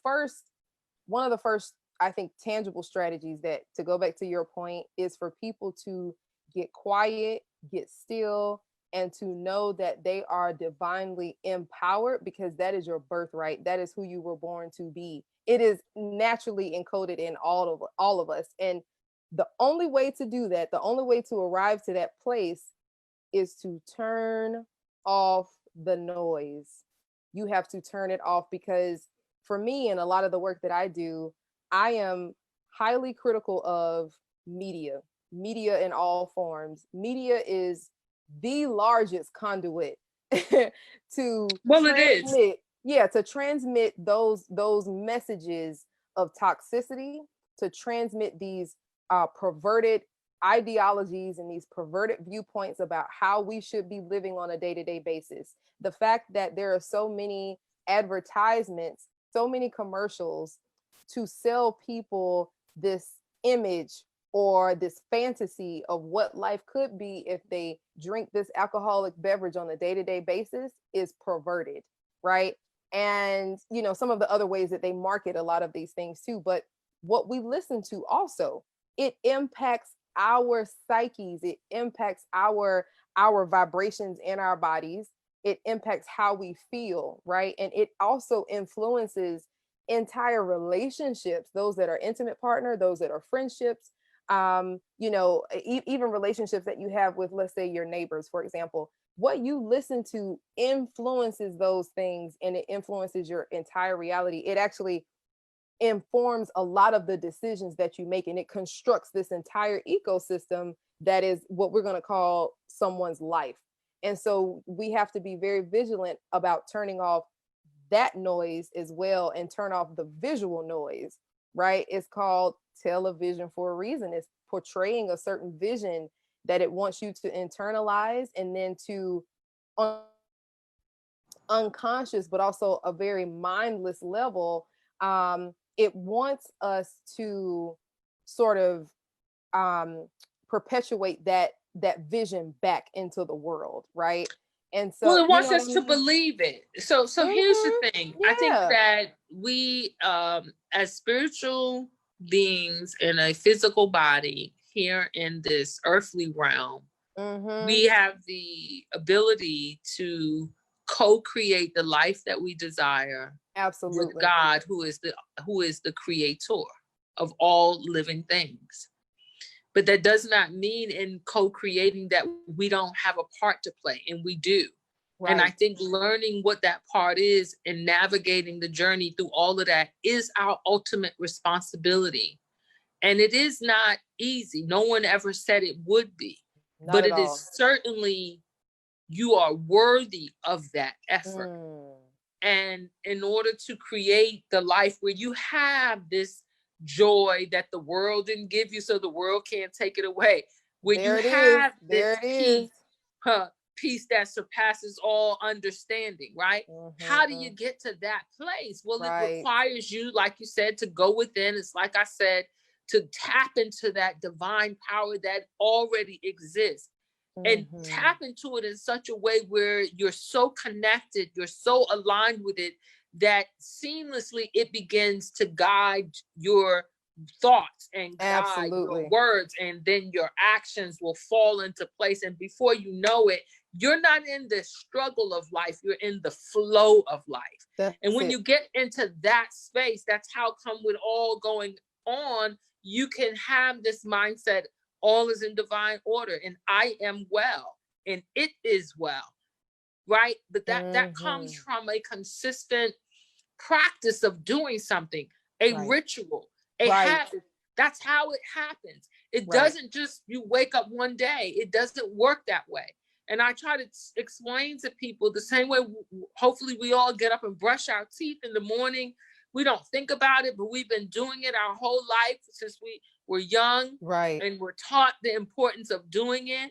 one of the first, I think, tangible strategies, that, to go back to your point, is for people to get quiet, get still, and to know that they are divinely empowered, because that is your birthright. That is who you were born to be. It is naturally encoded in all of us. And the only way to do that, the only way to arrive to that place, is to turn off the noise. You have to turn it off, because for me, and a lot of the work that I do, I am highly critical of media in all forms. Media is the largest conduit to Well, it is. transmit, yeah, to transmit those messages of toxicity, to transmit these perverted ideologies and these perverted viewpoints about how we should be living on a day-to-day basis. The fact that there are so many advertisements, so many commercials to sell people this image or this fantasy of what life could be if they drink this alcoholic beverage on a day-to-day basis is perverted, right? And, you know, some of the other ways that they market a lot of these things too. But what we listen to also, it impacts our psyches, it impacts our vibrations in our bodies, it impacts how we feel, right? And it also influences entire relationships, those that are intimate partner, those that are friendships, you know, even relationships that you have with, let's say, your neighbors, for example. What you listen to influences those things, and it influences your entire reality. It actually informs a lot of the decisions that you make, and it constructs this entire ecosystem that is what we're going to call someone's life. And so we have to be very vigilant about turning off that noise as well, and turn off the visual noise, right? It's called television for a reason. It's portraying a certain vision that it wants you to internalize, and then to unconscious, but also a very mindless level. It wants us to sort of perpetuate that vision back into the world, right? And Well, so, it you wants know what I us to mean? believe it. So here's the thing. I think Yeah. that we, as spiritual beings in a physical body here in this earthly realm, we have the ability to co-create the life that we desire with Absolutely. God, who is the creator of all living things. But that does not mean in co-creating that we don't have a part to play, and we do. Right. And I think learning what that part is and navigating the journey through all of that is our ultimate responsibility. And it is not easy. No one ever said it would be. Not but at it all. is certainly, you are worthy of that effort. And in order to create the life where you have this joy that the world didn't give you, so the world can't take it away, where There you it have is. this There it is. peace that surpasses all understanding, right? How do you get to that place? Well, Right. It requires you, like you said, to go within. It's like I said, to tap into that divine power that already exists. And tap into it in such a way where you're so connected, you're so aligned with it, that seamlessly it begins to guide your thoughts and guide Absolutely. your words, and then your actions will fall into place. And before you know it, you're not in the struggle of life, you're in the flow of life. And when you get into that space, that's how come with all going on, you can have this mindset, all is in divine order, and I am well, and it is well, right? But that comes from a consistent practice of doing something, a ritual, a habit. That's how it happens. It doesn't just, you wake up one day. It doesn't work that way. And I try to explain to people the same way, hopefully we all get up and brush our teeth in the morning. We don't think about it, but we've been doing it our whole life since we were young. Right. And we're taught the importance of doing it.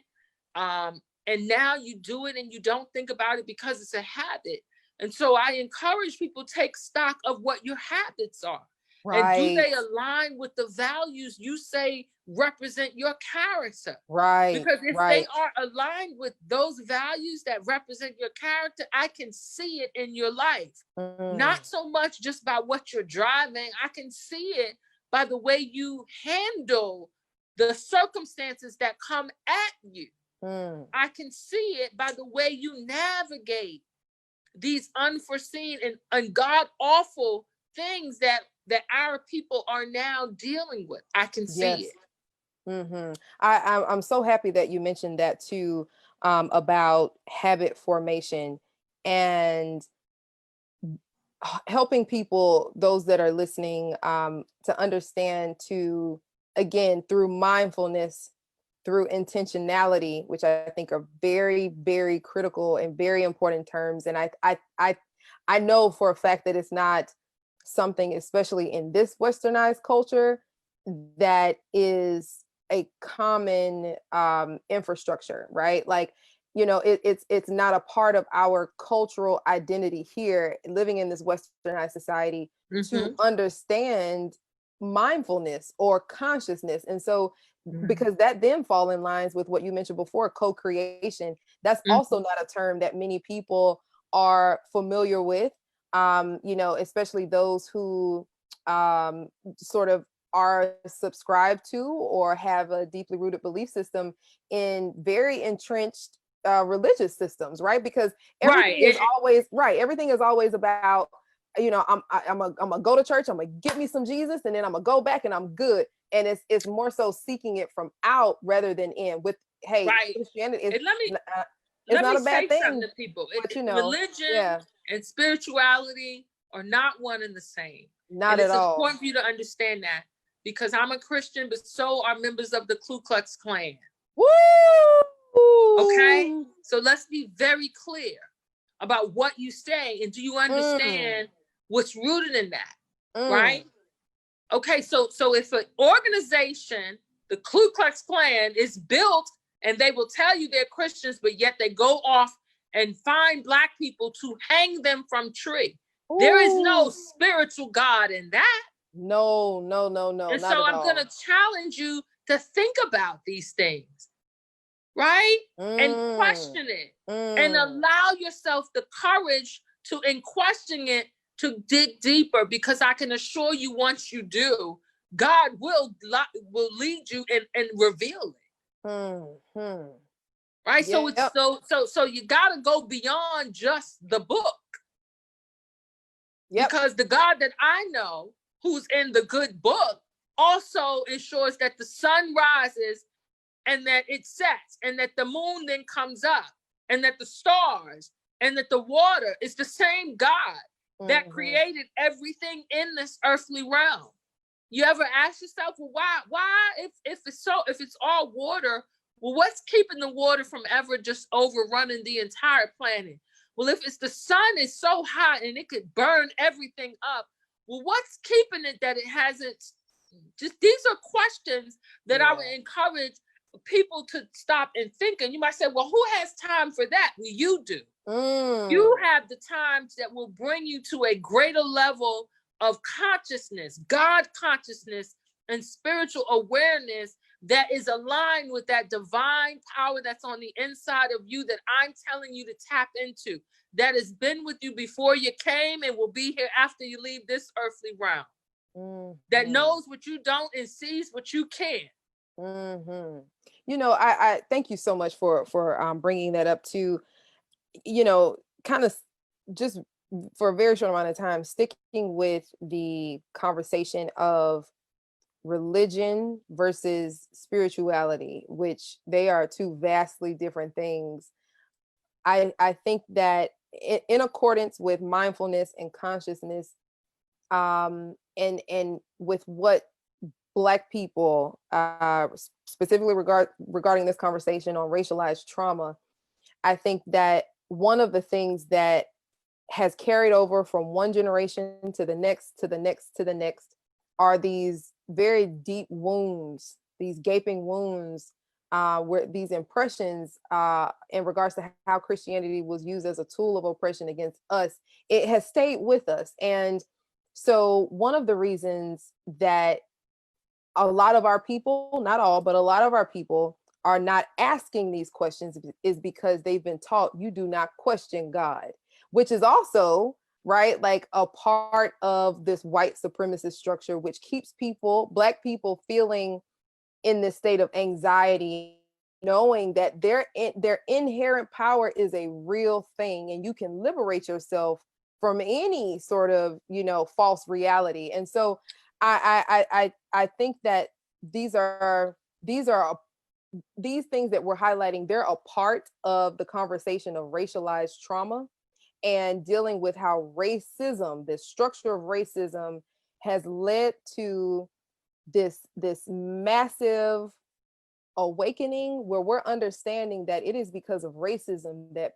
And now you do it and you don't think about it because it's a habit. And so I encourage people to take stock of what your habits are. Right. And do they align with the values you say represent your character? Right. Because if they are aligned with those values that represent your character, I can see it in your life. Not so much just by what you're driving. I can see it by the way you handle the circumstances that come at you. I can see it by the way you navigate these unforeseen and God awful things that our people are now dealing with. I can see it. I'm so happy that you mentioned that too, about habit formation and helping people, those that are listening, to understand, to, again, through mindfulness, through intentionality, which I think are very, very critical and very important terms. And I know for a fact that it's not something, especially in this westernized culture, that is a common infrastructure, right? Like, it's not a part of our cultural identity here, living in this westernized society, to Mm-hmm. understand mindfulness or consciousness. And so, Mm-hmm. because that then fall in lines with what you mentioned before, co-creation, that's also not a term that many people are familiar with. Especially those who sort of are subscribed to or have a deeply rooted belief system in very entrenched religious systems, right? Because Right. everything is always about, I'm gonna go to church, I'm gonna get me some Jesus, and then I'm gonna go back and I'm good. And it's more so seeking it from out rather than in. With, hey, Right. Christianity is And it's let not me a bad say something thing, to people. but Religion yeah, and spirituality are not one and the same. And not at it's all. important for you to understand that, because I'm a Christian, but so are members of the Ku Klux Klan. Okay? Woo! So let's be very clear about what you say, and do you Mm, understand what's rooted in that? mm. Right? Okay, so if an organization, the Ku Klux Klan, is built and they will tell you they're Christians, but yet they go off and find Black people to hang them from tree. There is no Ooh. spiritual God in that. No, no, no, no, And not so at I'm going all. to challenge you to think about these things, right? And Mm, question it, and mm. allow yourself the courage to, in questioning it, to dig deeper, because I can assure you, once you do, God will lead you and reveal it. Mm-hmm. Right? So it's Yep. so you got to go beyond just the book, Yep. because the God that I know, who's in the good book, also ensures that the sun rises and that it sets, and that the moon then comes up, and that the stars and that the water is the same God that Mm-hmm. created everything in this earthly realm. You ever ask yourself, well, why, if it's all water, well, what's keeping the water from ever just overrunning the entire planet? Well, if it's the sun is so hot and it could burn everything up, well, what's keeping it that it hasn't? Just, these are questions that I would Yeah. encourage people to stop and think. And you might say, well, who has time for that? Well, you do. You Mm. have the times that will bring you to a greater level of consciousness, God consciousness, and spiritual awareness that is aligned with that divine power that's on the inside of you, that I'm telling you to tap into, that has been with you before you came and will be here after you leave this earthly realm, that Mm-hmm. knows what you don't and sees what you can. Mm-hmm. I thank you so much for bringing that up to, kind of just for a very short amount of time, sticking with the conversation of religion versus spirituality, which they are two vastly different things. I think that in accordance with mindfulness and consciousness, and with what Black people, specifically regarding this conversation on racialized trauma, I think that one of the things that has carried over from one generation to the next, to the next, to the next, are these very deep wounds, these gaping wounds, where these impressions, in regards to how Christianity was used as a tool of oppression against us, it has stayed with us. And so, one of the reasons that a lot of our people, not all, but a lot of our people are not asking these questions is because they've been taught you do not question God, which is also, right, like a part of this white supremacist structure, which keeps Black people, feeling in this state of anxiety, knowing that their inherent power is a real thing and you can liberate yourself from any sort of, false reality. And so I think that these are these are these things that we're highlighting, they're a part of the conversation of racialized trauma and dealing with how racism, this structure of racism, has led to this massive awakening where we're understanding that it is because of racism that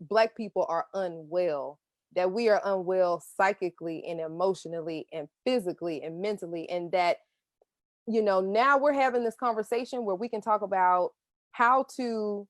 Black people are unwell, that we are unwell psychically and emotionally and physically and mentally, and that, now we're having this conversation where we can talk about how to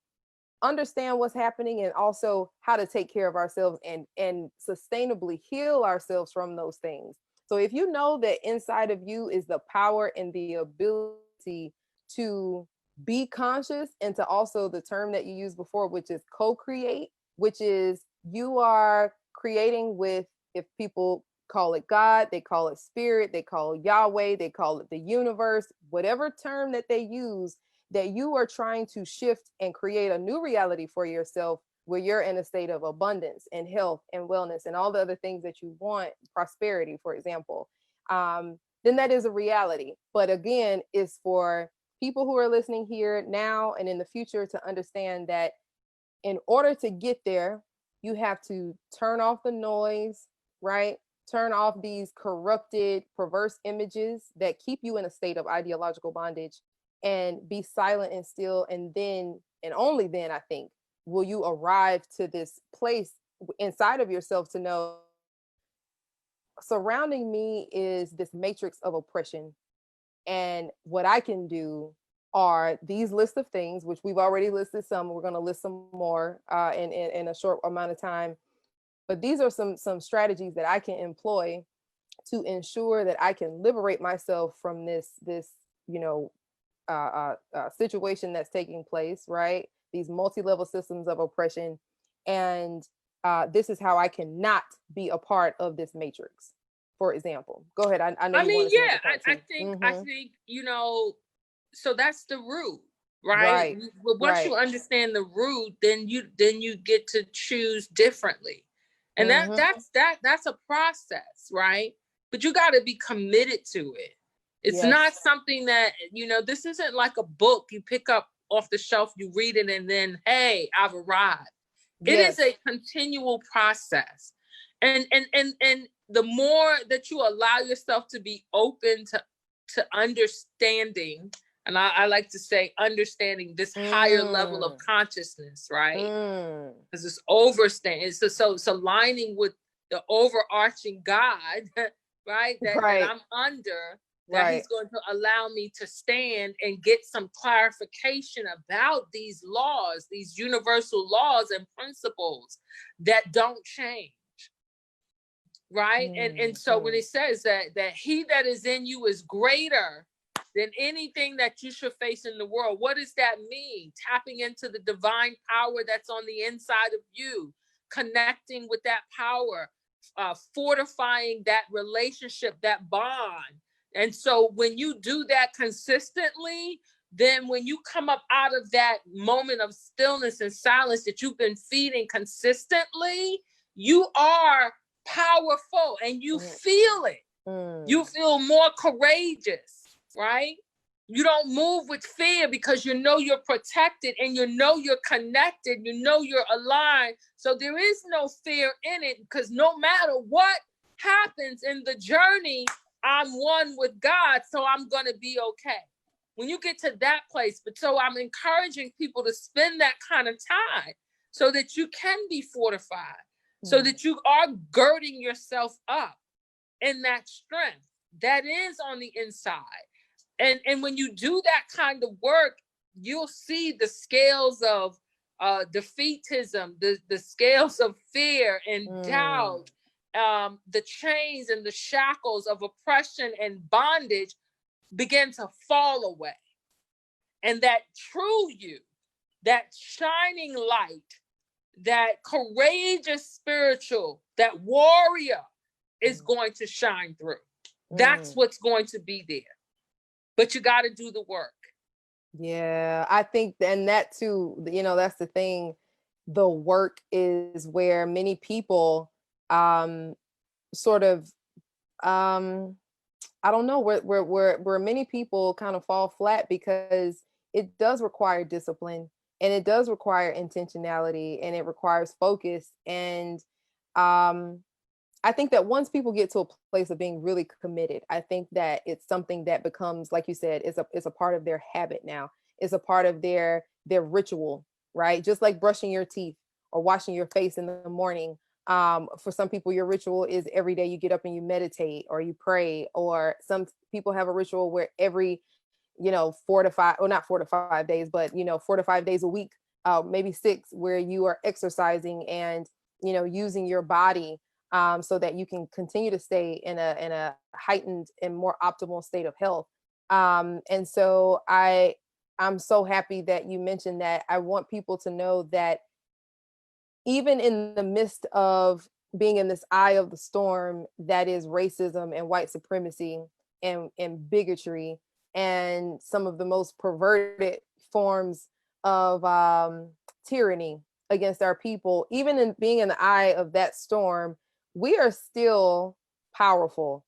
understand what's happening, and also how to take care of ourselves and sustainably heal ourselves from those things. So if you know that inside of you is the power and the ability to be conscious, and to also the term that you used before, which is co-create, which is you are creating with, if people call it God, they call it spirit, they call it Yahweh, they call it the universe, whatever term that they use, that you are trying to shift and create a new reality for yourself where you're in a state of abundance and health and wellness and all the other things that you want, prosperity, for example, then that is a reality. But again, it's for people who are listening here now and in the future to understand that in order to get there, you have to turn off the noise, right? Turn off these corrupted, perverse images that keep you in a state of ideological bondage, and be silent and still. And then, and only then, I think, will you arrive to this place inside of yourself to know surrounding me is this matrix of oppression. And what I can do are these list of things, which we've already listed some. We're going to list some more in a short amount of time. But these are some strategies that I can employ to ensure that I can liberate myself from this situation that's taking place, right? These multi-level systems of oppression. And this is how I cannot be a part of this matrix, for example. Go ahead. I know I you mean, want to say yeah, part I two. think, Mm-hmm. so that's the root, right? Right. But once you Right. understand the root, then you get to choose differently. And Mm-hmm. that's a process, right? But you got to be committed to it. It's not Yes. something that, this isn't like a book you pick up off the shelf, you read it, and then, hey, I've arrived. It is Yes. a continual process. And the more that you allow yourself to be open to understanding, and I like to say understanding this higher level of consciousness, right? Because it's overstanding. It's aligning with the overarching God, right? That Right. I'm under, that Right. he's going to allow me to stand and get some clarification about these laws, these universal laws and principles that don't change. Right. And so when it says that he that is in you is greater than anything that you should face in the world, what does that mean? Tapping into the divine power that's on the inside of you, connecting with that power, fortifying that relationship, that bond. And so when you do that consistently, then when you come up out of that moment of stillness and silence that you've been feeding consistently, you are powerful and you feel it. You feel more courageous, right? You don't move with fear because you know you're protected and you know you're connected, you know you're aligned. So there is no fear in it, because no matter what happens in the journey, I'm one with God, so I'm going to be okay. When you get to that place, but so I'm encouraging people to spend that kind of time so that you can be fortified, so that you are girding yourself up in that strength that is on the inside. And when you do that kind of work, you'll see the scales of defeatism, the scales of fear and doubt, the chains and the shackles of oppression and bondage begin to fall away. And that true you, that shining light, that courageous spiritual, that warrior is going to shine through. That's what's going to be there. But you got to do the work. Yeah, I think, and that too, that's the thing. The work is where many people sort of I don't know, where many people kind of fall flat, because it does require discipline, and it does require intentionality, and it requires focus. And I think that once people get to a place of being really committed, I think that it's something that becomes, like you said, is a part of their habit now. It's a part of their ritual, right? Just like brushing your teeth or washing your face in the morning. For some people, your ritual is every day you get up and you meditate or you pray, or some people have a ritual where every, 4 to 5, or not 4 to 5 days, but 4 to 5 days a week, maybe 6, where you are exercising and using your body, so that you can continue to stay in a heightened and more optimal state of health. And so I'm so happy that you mentioned that. I want people to know that even in the midst of being in this eye of the storm that is racism and white supremacy and bigotry and some of the most perverted forms of tyranny against our people, even in being in the eye of that storm, we are still powerful.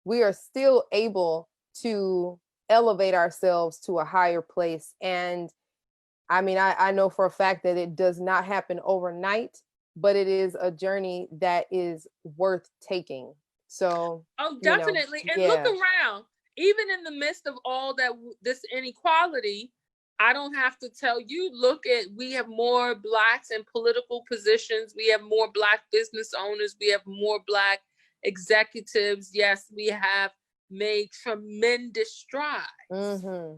We are still able to elevate ourselves to a higher place. And I mean, I know for a fact that it does not happen overnight, but it is a journey that is worth taking. So, Oh, definitely. And look yeah. around. Even in the midst of all that, this inequality, I don't have to tell you, look at, we have more Blacks in political positions. We have more Black business owners. We have more Black executives. Yes, we have made tremendous strides. Mm-hmm.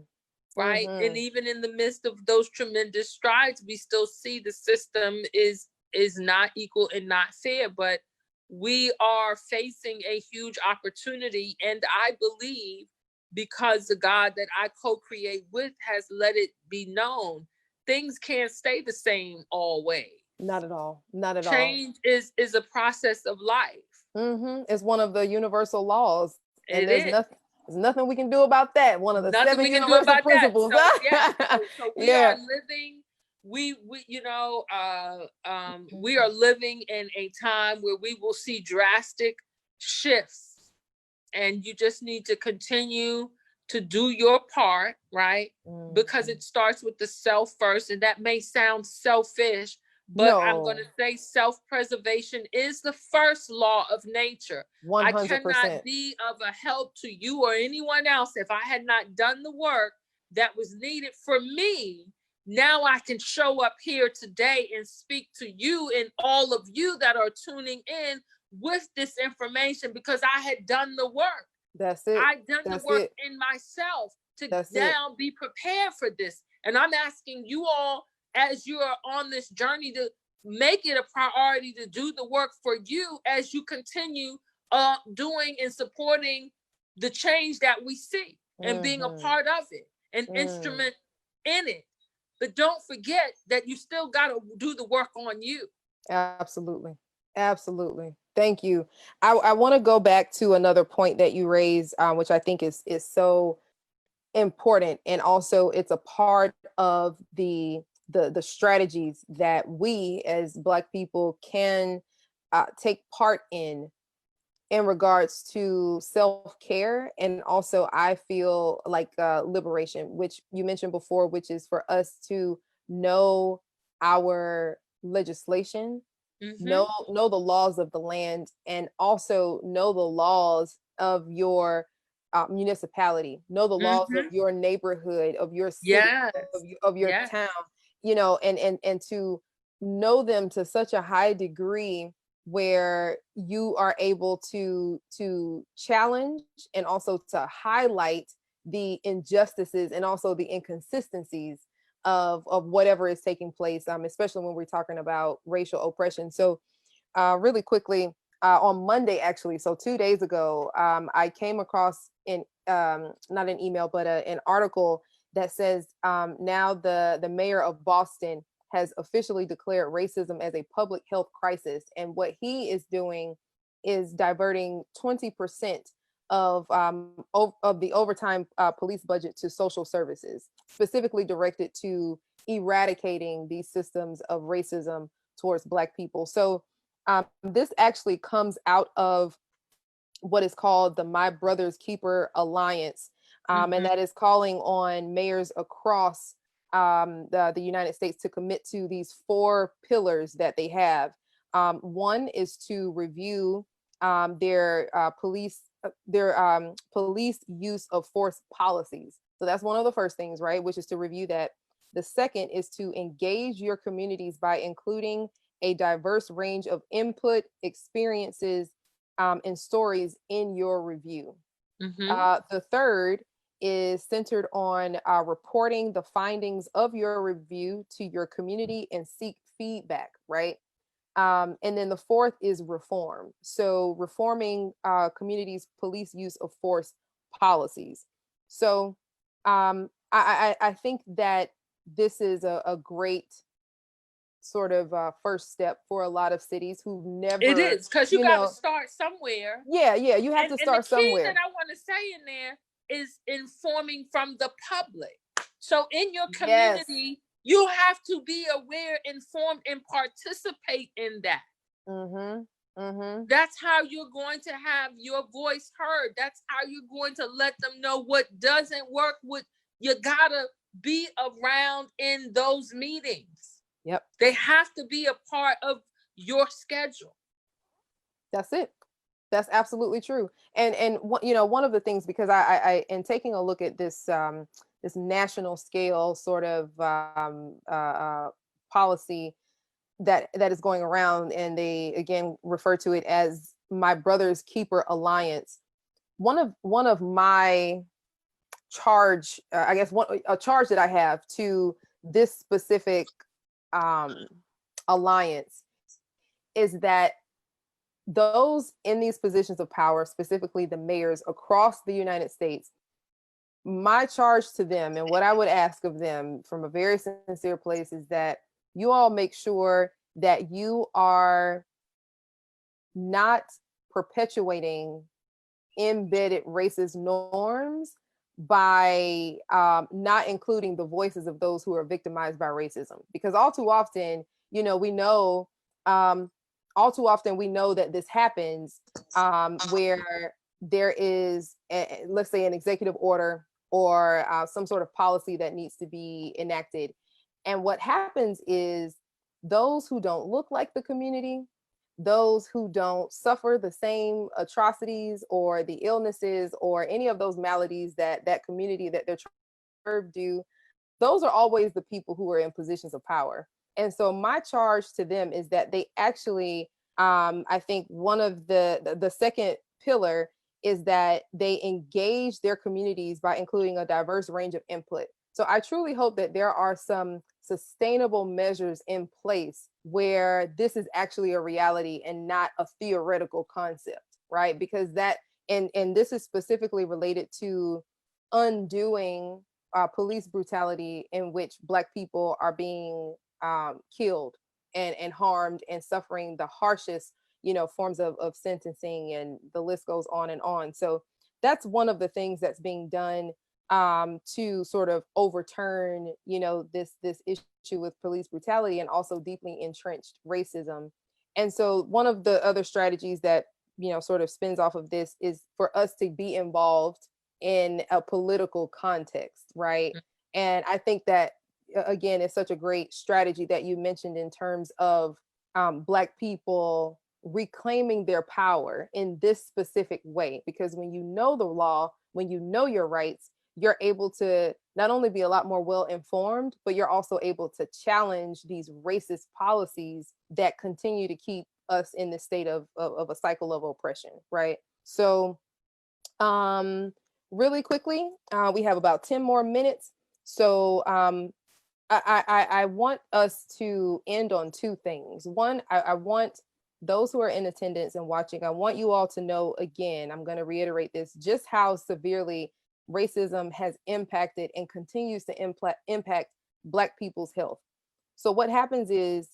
Right. Mm-hmm. And even in the midst of those tremendous strides, we still see the system is not equal and not fair. But we are facing a huge opportunity. And I believe, because the God that I co-create with has let it be known, things can't stay the same always. Not at all. Not at all. Change is a process of life. Mm-hmm. It's one of the universal laws, and It is. there's nothing we can do about that. One of the Nothing 7 we can do universal about principles. that. So yeah, so we Yeah. are living. We we are living in a time where we will see drastic shifts, and you just need to continue to do your part, right? Mm-hmm. Because it starts with the self first, and that may sound selfish, but No. I'm going to say self-preservation is the first law of nature. 100%. I cannot be of a help to you or anyone else if I had not done the work that was needed for me. Now I can show up here today and speak to you and all of you that are tuning in with this information, because I had done the work. That's it. I've done the work in myself to now be prepared for this. And I'm asking you all, as you are on this journey, to make it a priority to do the work for you as you continue doing and supporting the change that we see, and being a part of it, an instrument in it. But don't forget that you still got to do the work on you. Absolutely. Absolutely. Thank you. I want to go back to another point that you raised, which I think is so important. And also it's a part of the strategies that we as Black people can take part in regards to self-care, and also I feel like liberation, which you mentioned before, which is for us to know our legislation, know the laws of the land, and also know the laws of your municipality, know the laws of your neighborhood, of your city, of your town, and to know them to such a high degree where you are able to challenge and also to highlight the injustices and also the inconsistencies of whatever is taking place, especially when we're talking about racial oppression. So really quickly, on Monday, actually, so 2 days ago, I came across not an email, but an article that says now the mayor of Boston has officially declared racism as a public health crisis. And what he is doing is diverting 20% of the overtime police budget to social services, specifically directed to eradicating these systems of racism towards Black people. So this actually comes out of what is called the My Brother's Keeper Alliance. And that is calling on mayors across the United States to commit to these 4 pillars that they have. One is to review their police use of force policies. So that's one of the first things, right? Which is to review that. The second is to engage your communities by including a diverse range of input, experiences, and stories in your review. The third is centered on reporting the findings of your review to your community and seek feedback, right? And then the fourth is reform. So reforming communities' police use of force policies. So I think that this is a great sort of first step for a lot of cities who've It never, is, because you you got to know, start somewhere. yeah, you have to And the start key that somewhere. I want to say in there is informing from the public. So in your Yes. community, you have to be aware, informed, and participate in that. Mm-hmm. Mm-hmm. That's how you're going to have your voice heard. That's how you're going to let them know what doesn't work. What you gotta be around in those meetings. Yep. They have to be a part of your schedule. That's it. That's absolutely true. And one of the things, because I in taking a look at this this national scale sort of policy that is going around, and they again refer to it as my brother's keeper alliance. One of my charge, I guess a charge that I have to this specific um, alliance is that those in these positions of power, specifically the mayors across the United States, my charge to them and what I would ask of them from a very sincere place is that you all make sure that you are not perpetuating embedded racist norms by not including the voices of those who are victimized by racism. Because all too often, we know, all too often we know that this happens where there is, let's say, an executive order or some sort of policy that needs to be enacted. And what happens is those who don't look like the community, those who don't suffer the same atrocities or the illnesses or any of those maladies that community that they're trying to serve do, those are always the people who are in positions of power. And so my charge to them is that they actually, I think one of the second pillar is that they engage their communities by including a diverse range of input. So I truly hope that there are some sustainable measures in place where this is actually a reality and not a theoretical concept, right? Because that, and this is specifically related to undoing police brutality in which Black people are being killed and harmed and suffering the harshest, forms of sentencing, and the list goes on and on. So that's one of the things that's being done to sort of overturn, this issue with police brutality and also deeply entrenched racism. And so one of the other strategies that sort of spins off of this is for us to be involved in a political context, right? And I think that again, it's such a great strategy that you mentioned in terms of Black people reclaiming their power in this specific way. Because when you know the law, when you know your rights, you're able to not only be a lot more well informed, but you're also able to challenge these racist policies that continue to keep us in this state of a cycle of oppression, right? So really quickly, we have about 10 more minutes. So I want us to end on two things. One, I want those who are in attendance and watching, I want you all to know, again, I'm going to reiterate this, just how severely racism has impacted and continues to impact Black people's health. So what happens is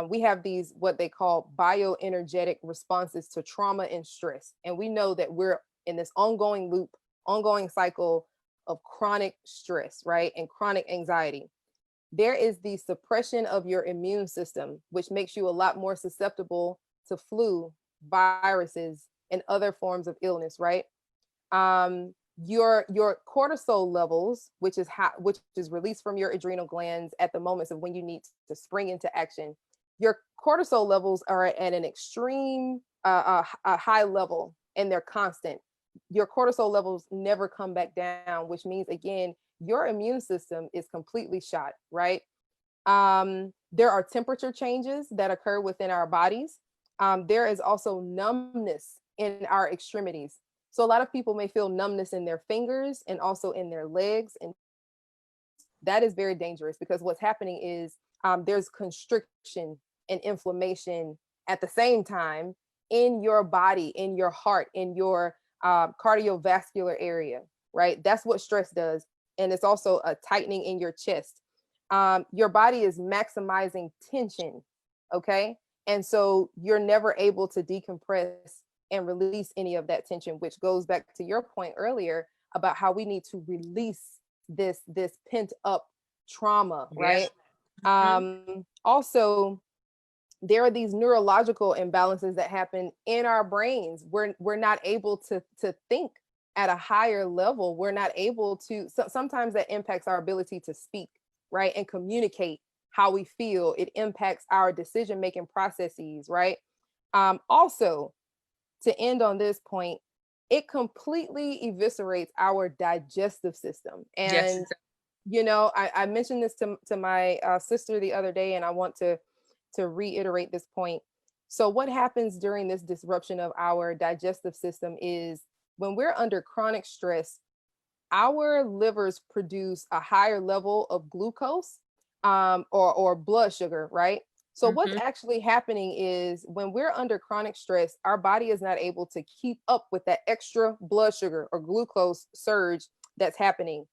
we have these, what they call bioenergetic responses to trauma and stress. And we know that we're in this ongoing loop, ongoing cycle of chronic stress, right? And chronic anxiety. There is the suppression of your immune system, which makes you a lot more susceptible to flu, viruses, and other forms of illness, right? Your cortisol levels, which is released from your adrenal glands at the moments of when you need to spring into action. Your cortisol levels are at an extreme a high level, and they're constant. Your cortisol levels never come back down, which means again your immune system is completely shot, right? There are temperature changes that occur within our bodies. There is also numbness in our extremities. So a lot of people may feel numbness in their fingers and also in their legs. And that is very dangerous because what's happening is there's constriction and inflammation at the same time in your body, in your heart, in your cardiovascular area, right? That's what stress does. And it's also a tightening in your chest. Your body is maximizing tension, okay? And so you're never able to decompress and release any of that tension, which goes back to your point earlier about how we need to release this pent up trauma, right? Also, there are these neurological imbalances that happen in our brains. We're not able to think at a higher level. We're not able to, sometimes that impacts our ability to speak, right? And communicate how we feel. It impacts our decision-making processes, right? Also, to end on this point, it completely eviscerates our digestive system. And, yes. You know, I mentioned this to my sister the other day, and I want to reiterate this point. So what happens during this disruption of our digestive system is when we're under chronic stress, our livers produce a higher level of glucose or blood sugar, right? So what's actually happening is when we're under chronic stress, our body is not able to keep up with that extra blood sugar or glucose surge that's happening.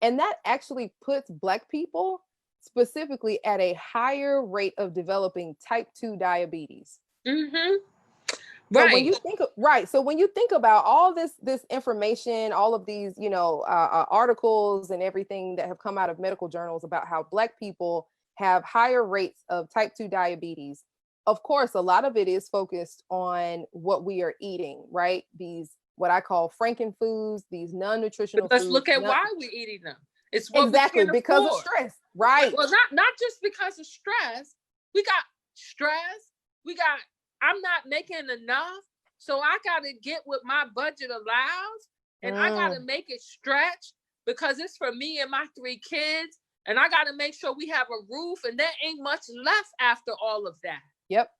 And that actually puts Black people specifically at a higher rate of developing type 2 diabetes. So when you think so when you think about all this information, all of these, you know, articles and everything that have come out of medical journals about how Black people have higher rates of type 2 diabetes, of course, a lot of it is focused on what we are eating, right? These, what I call Franken foods, these non-nutritional foods. Let's look at why we're eating them. It's what exactly because of stress, right? Well, not just because of stress. We got stress. We got, I'm not making enough, so I got to get what my budget allows, and I got to make it stretch because it's for me and my 3 kids, and I got to make sure we have a roof, and there ain't much left after all of that. Yep,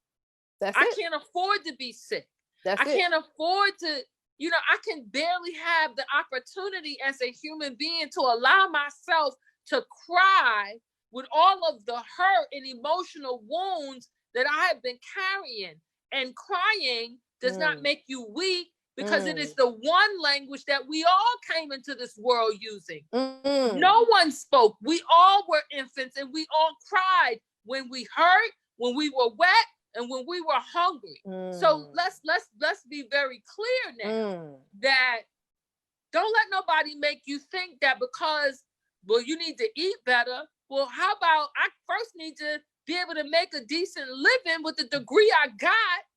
I can't afford to be sick. I can't afford to, you know, I can barely have the opportunity as a human being to allow myself to cry with all of the hurt and emotional wounds that I have been carrying. And crying does not make you weak because it is the one language that we all came into this world using. No one spoke. We all were infants and we all cried when we hurt, when we were wet, and when we were hungry. So let's be very clear now that don't let nobody make you think that because, well, you need to eat better. Well, how about I first need to be able to make a decent living with the degree I got.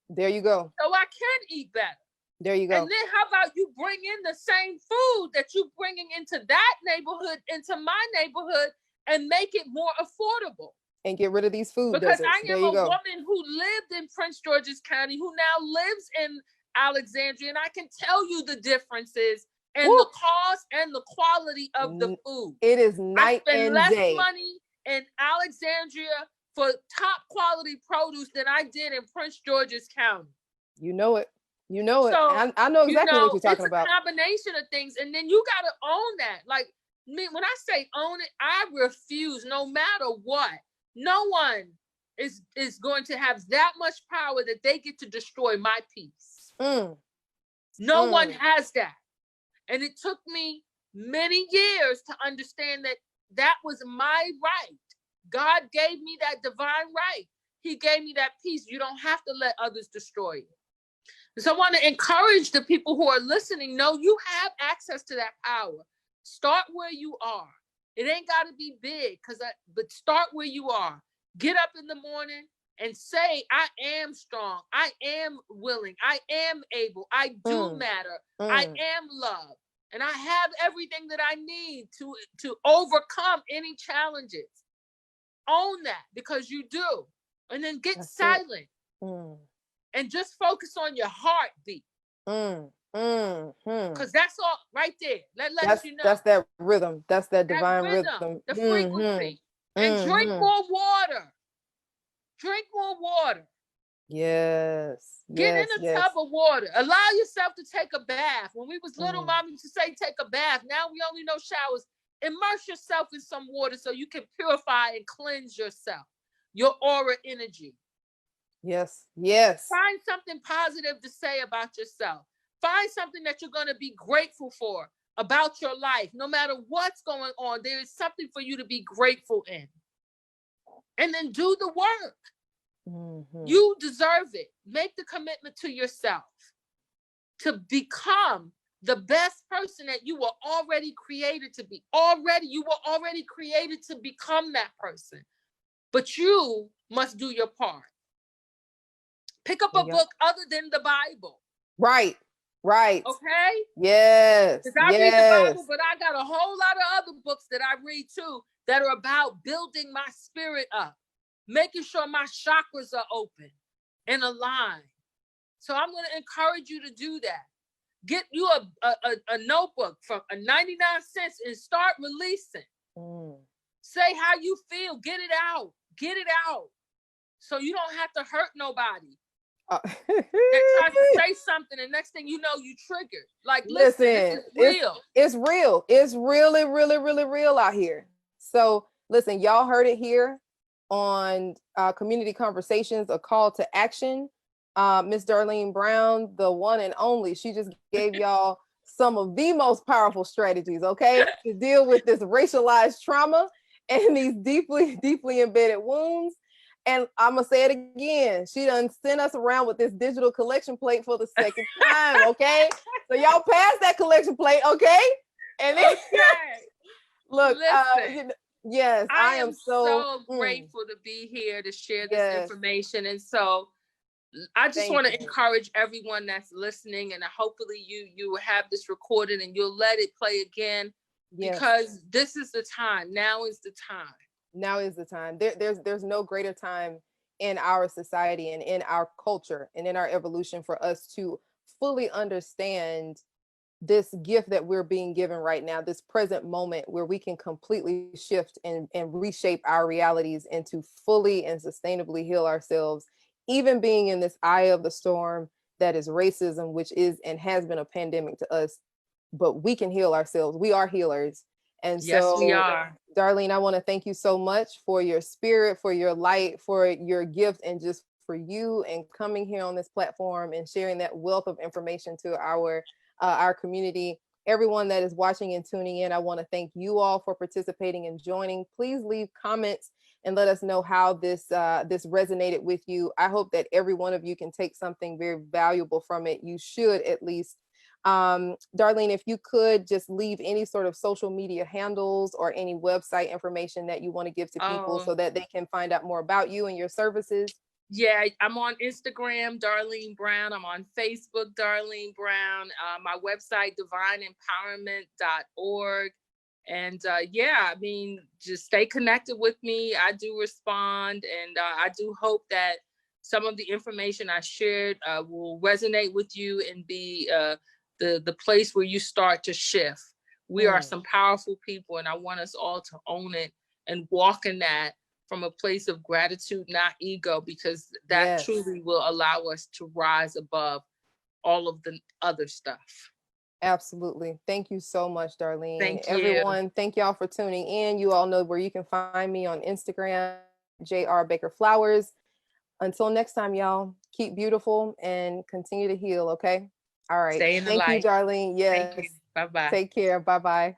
There you go. So I can eat better. There you go. And then how about you bring in the same food that you bringing into that neighborhood, into my neighborhood, and make it more affordable. And get rid of these food because deserts. I am a woman who lived in Prince George's County, who now lives in Alexandria, and I can tell you the differences and the cost and the quality of the food. It is night and day. I spend less money in Alexandria for top quality produce than I did in Prince George's County. You know it. You know it. I know exactly what you're talking about. It's a combination of things, and then you got to own that. Like me, when I say own it, I refuse, no matter what. No one is going to have that much power that they get to destroy my peace. No one has that. And it took me many years to understand that that was my right. God gave me that divine right. He gave me that peace. You don't have to let others destroy you. So I want to encourage the people who are listening, know you have access to that power. Start where you are. It ain't got to be big, but start where you are. Get up in the morning and say, I am strong. I am willing. I am able. I do matter. I am loved. And I have everything that I need to overcome any challenges. Own that because you do. And then get silent. And just focus on your heartbeat. Because that's all right there. Let you know. That's that rhythm. That's that divine rhythm. The frequency. And drink more water. Drink more water. Yes. Get in Yes. a tub of water. Allow yourself to take a bath. When we was little, mom used to say, take a bath. Now we only know showers. Immerse yourself in some water so you can purify and cleanse yourself, your aura energy. Yes. Yes. Find something positive to say about yourself. Find something that you're going to be grateful for about your life. No matter what's going on, there is something for you to be grateful in. And then do the work. You deserve it. Make the commitment to yourself to become the best person that you were already created to be. You were already created to become that person. But you must do your part. Pick up a book other than the Bible. Right. Right. Okay? Yes. Because I read the Bible, but I got a whole lot of other books that I read too that are about building my spirit up, making sure my chakras are open and aligned. So I'm going to encourage you to do that. Get you a notebook for 99 cents and start releasing. Say how you feel. Get it out. Get it out. So you don't have to hurt nobody. That tries to say something, and next thing you know, you triggered. Like, listen, it's real. It's real. It's really, really, really real out here. So listen, y'all heard it here on Community Conversations, a call to action. Miss Darlene Brown, the one and only, she just gave y'all some of the most powerful strategies, okay, to deal with this racialized trauma and these deeply, deeply embedded wounds. And I'm gonna say it again. She done sent us around with this digital collection plate for the second time. Okay, so y'all pass that collection plate, okay? And then, look, yes, I am so grateful to be here to share this information. And so I just want to encourage everyone that's listening, and hopefully you will have this recorded and you'll let it play again, because this is the time. Now is the time. Now is the time. There's no greater time in our society and in our culture and in our evolution for us to fully understand this gift that we're being given right now, this present moment where we can completely shift and reshape our realities and to fully and sustainably heal ourselves, even being in this eye of the storm that is racism, which is and has been a pandemic to us, but we can heal ourselves. We are healers. And yes, we are. Darlene, I want to thank you so much for your spirit, for your light, for your gift, and just for you and coming here on this platform and sharing that wealth of information to our community. Everyone that is watching and tuning in, I want to thank you all for participating and joining. Please leave comments and let us know how this resonated with you. I hope that every one of you can take something very valuable from it. You should at least. Darlene, if you could just leave any sort of social media handles or any website information that you want to give to people so that they can find out more about you and your services. Yeah, I'm on Instagram, Darlene Brown. I'm on Facebook, Darlene Brown. My website, divineempowerment.org. And I mean, just stay connected with me. I do respond, and I do hope that some of the information I shared will resonate with you and be the place where you start to shift. We are some powerful people, and I want us all to own it and walk in that from a place of gratitude, not ego, because that truly will allow us to rise above all of the other stuff. Absolutely. Thank you so much, Darlene. Thank you. Everyone, thank y'all for tuning in. You all know where you can find me on Instagram, JR Baker-Flowers. Until next time, y'all, keep beautiful and continue to heal, okay? All right. Stay in the light. Thank you, Darlene. Yes. Bye-bye. Take care. Bye-bye.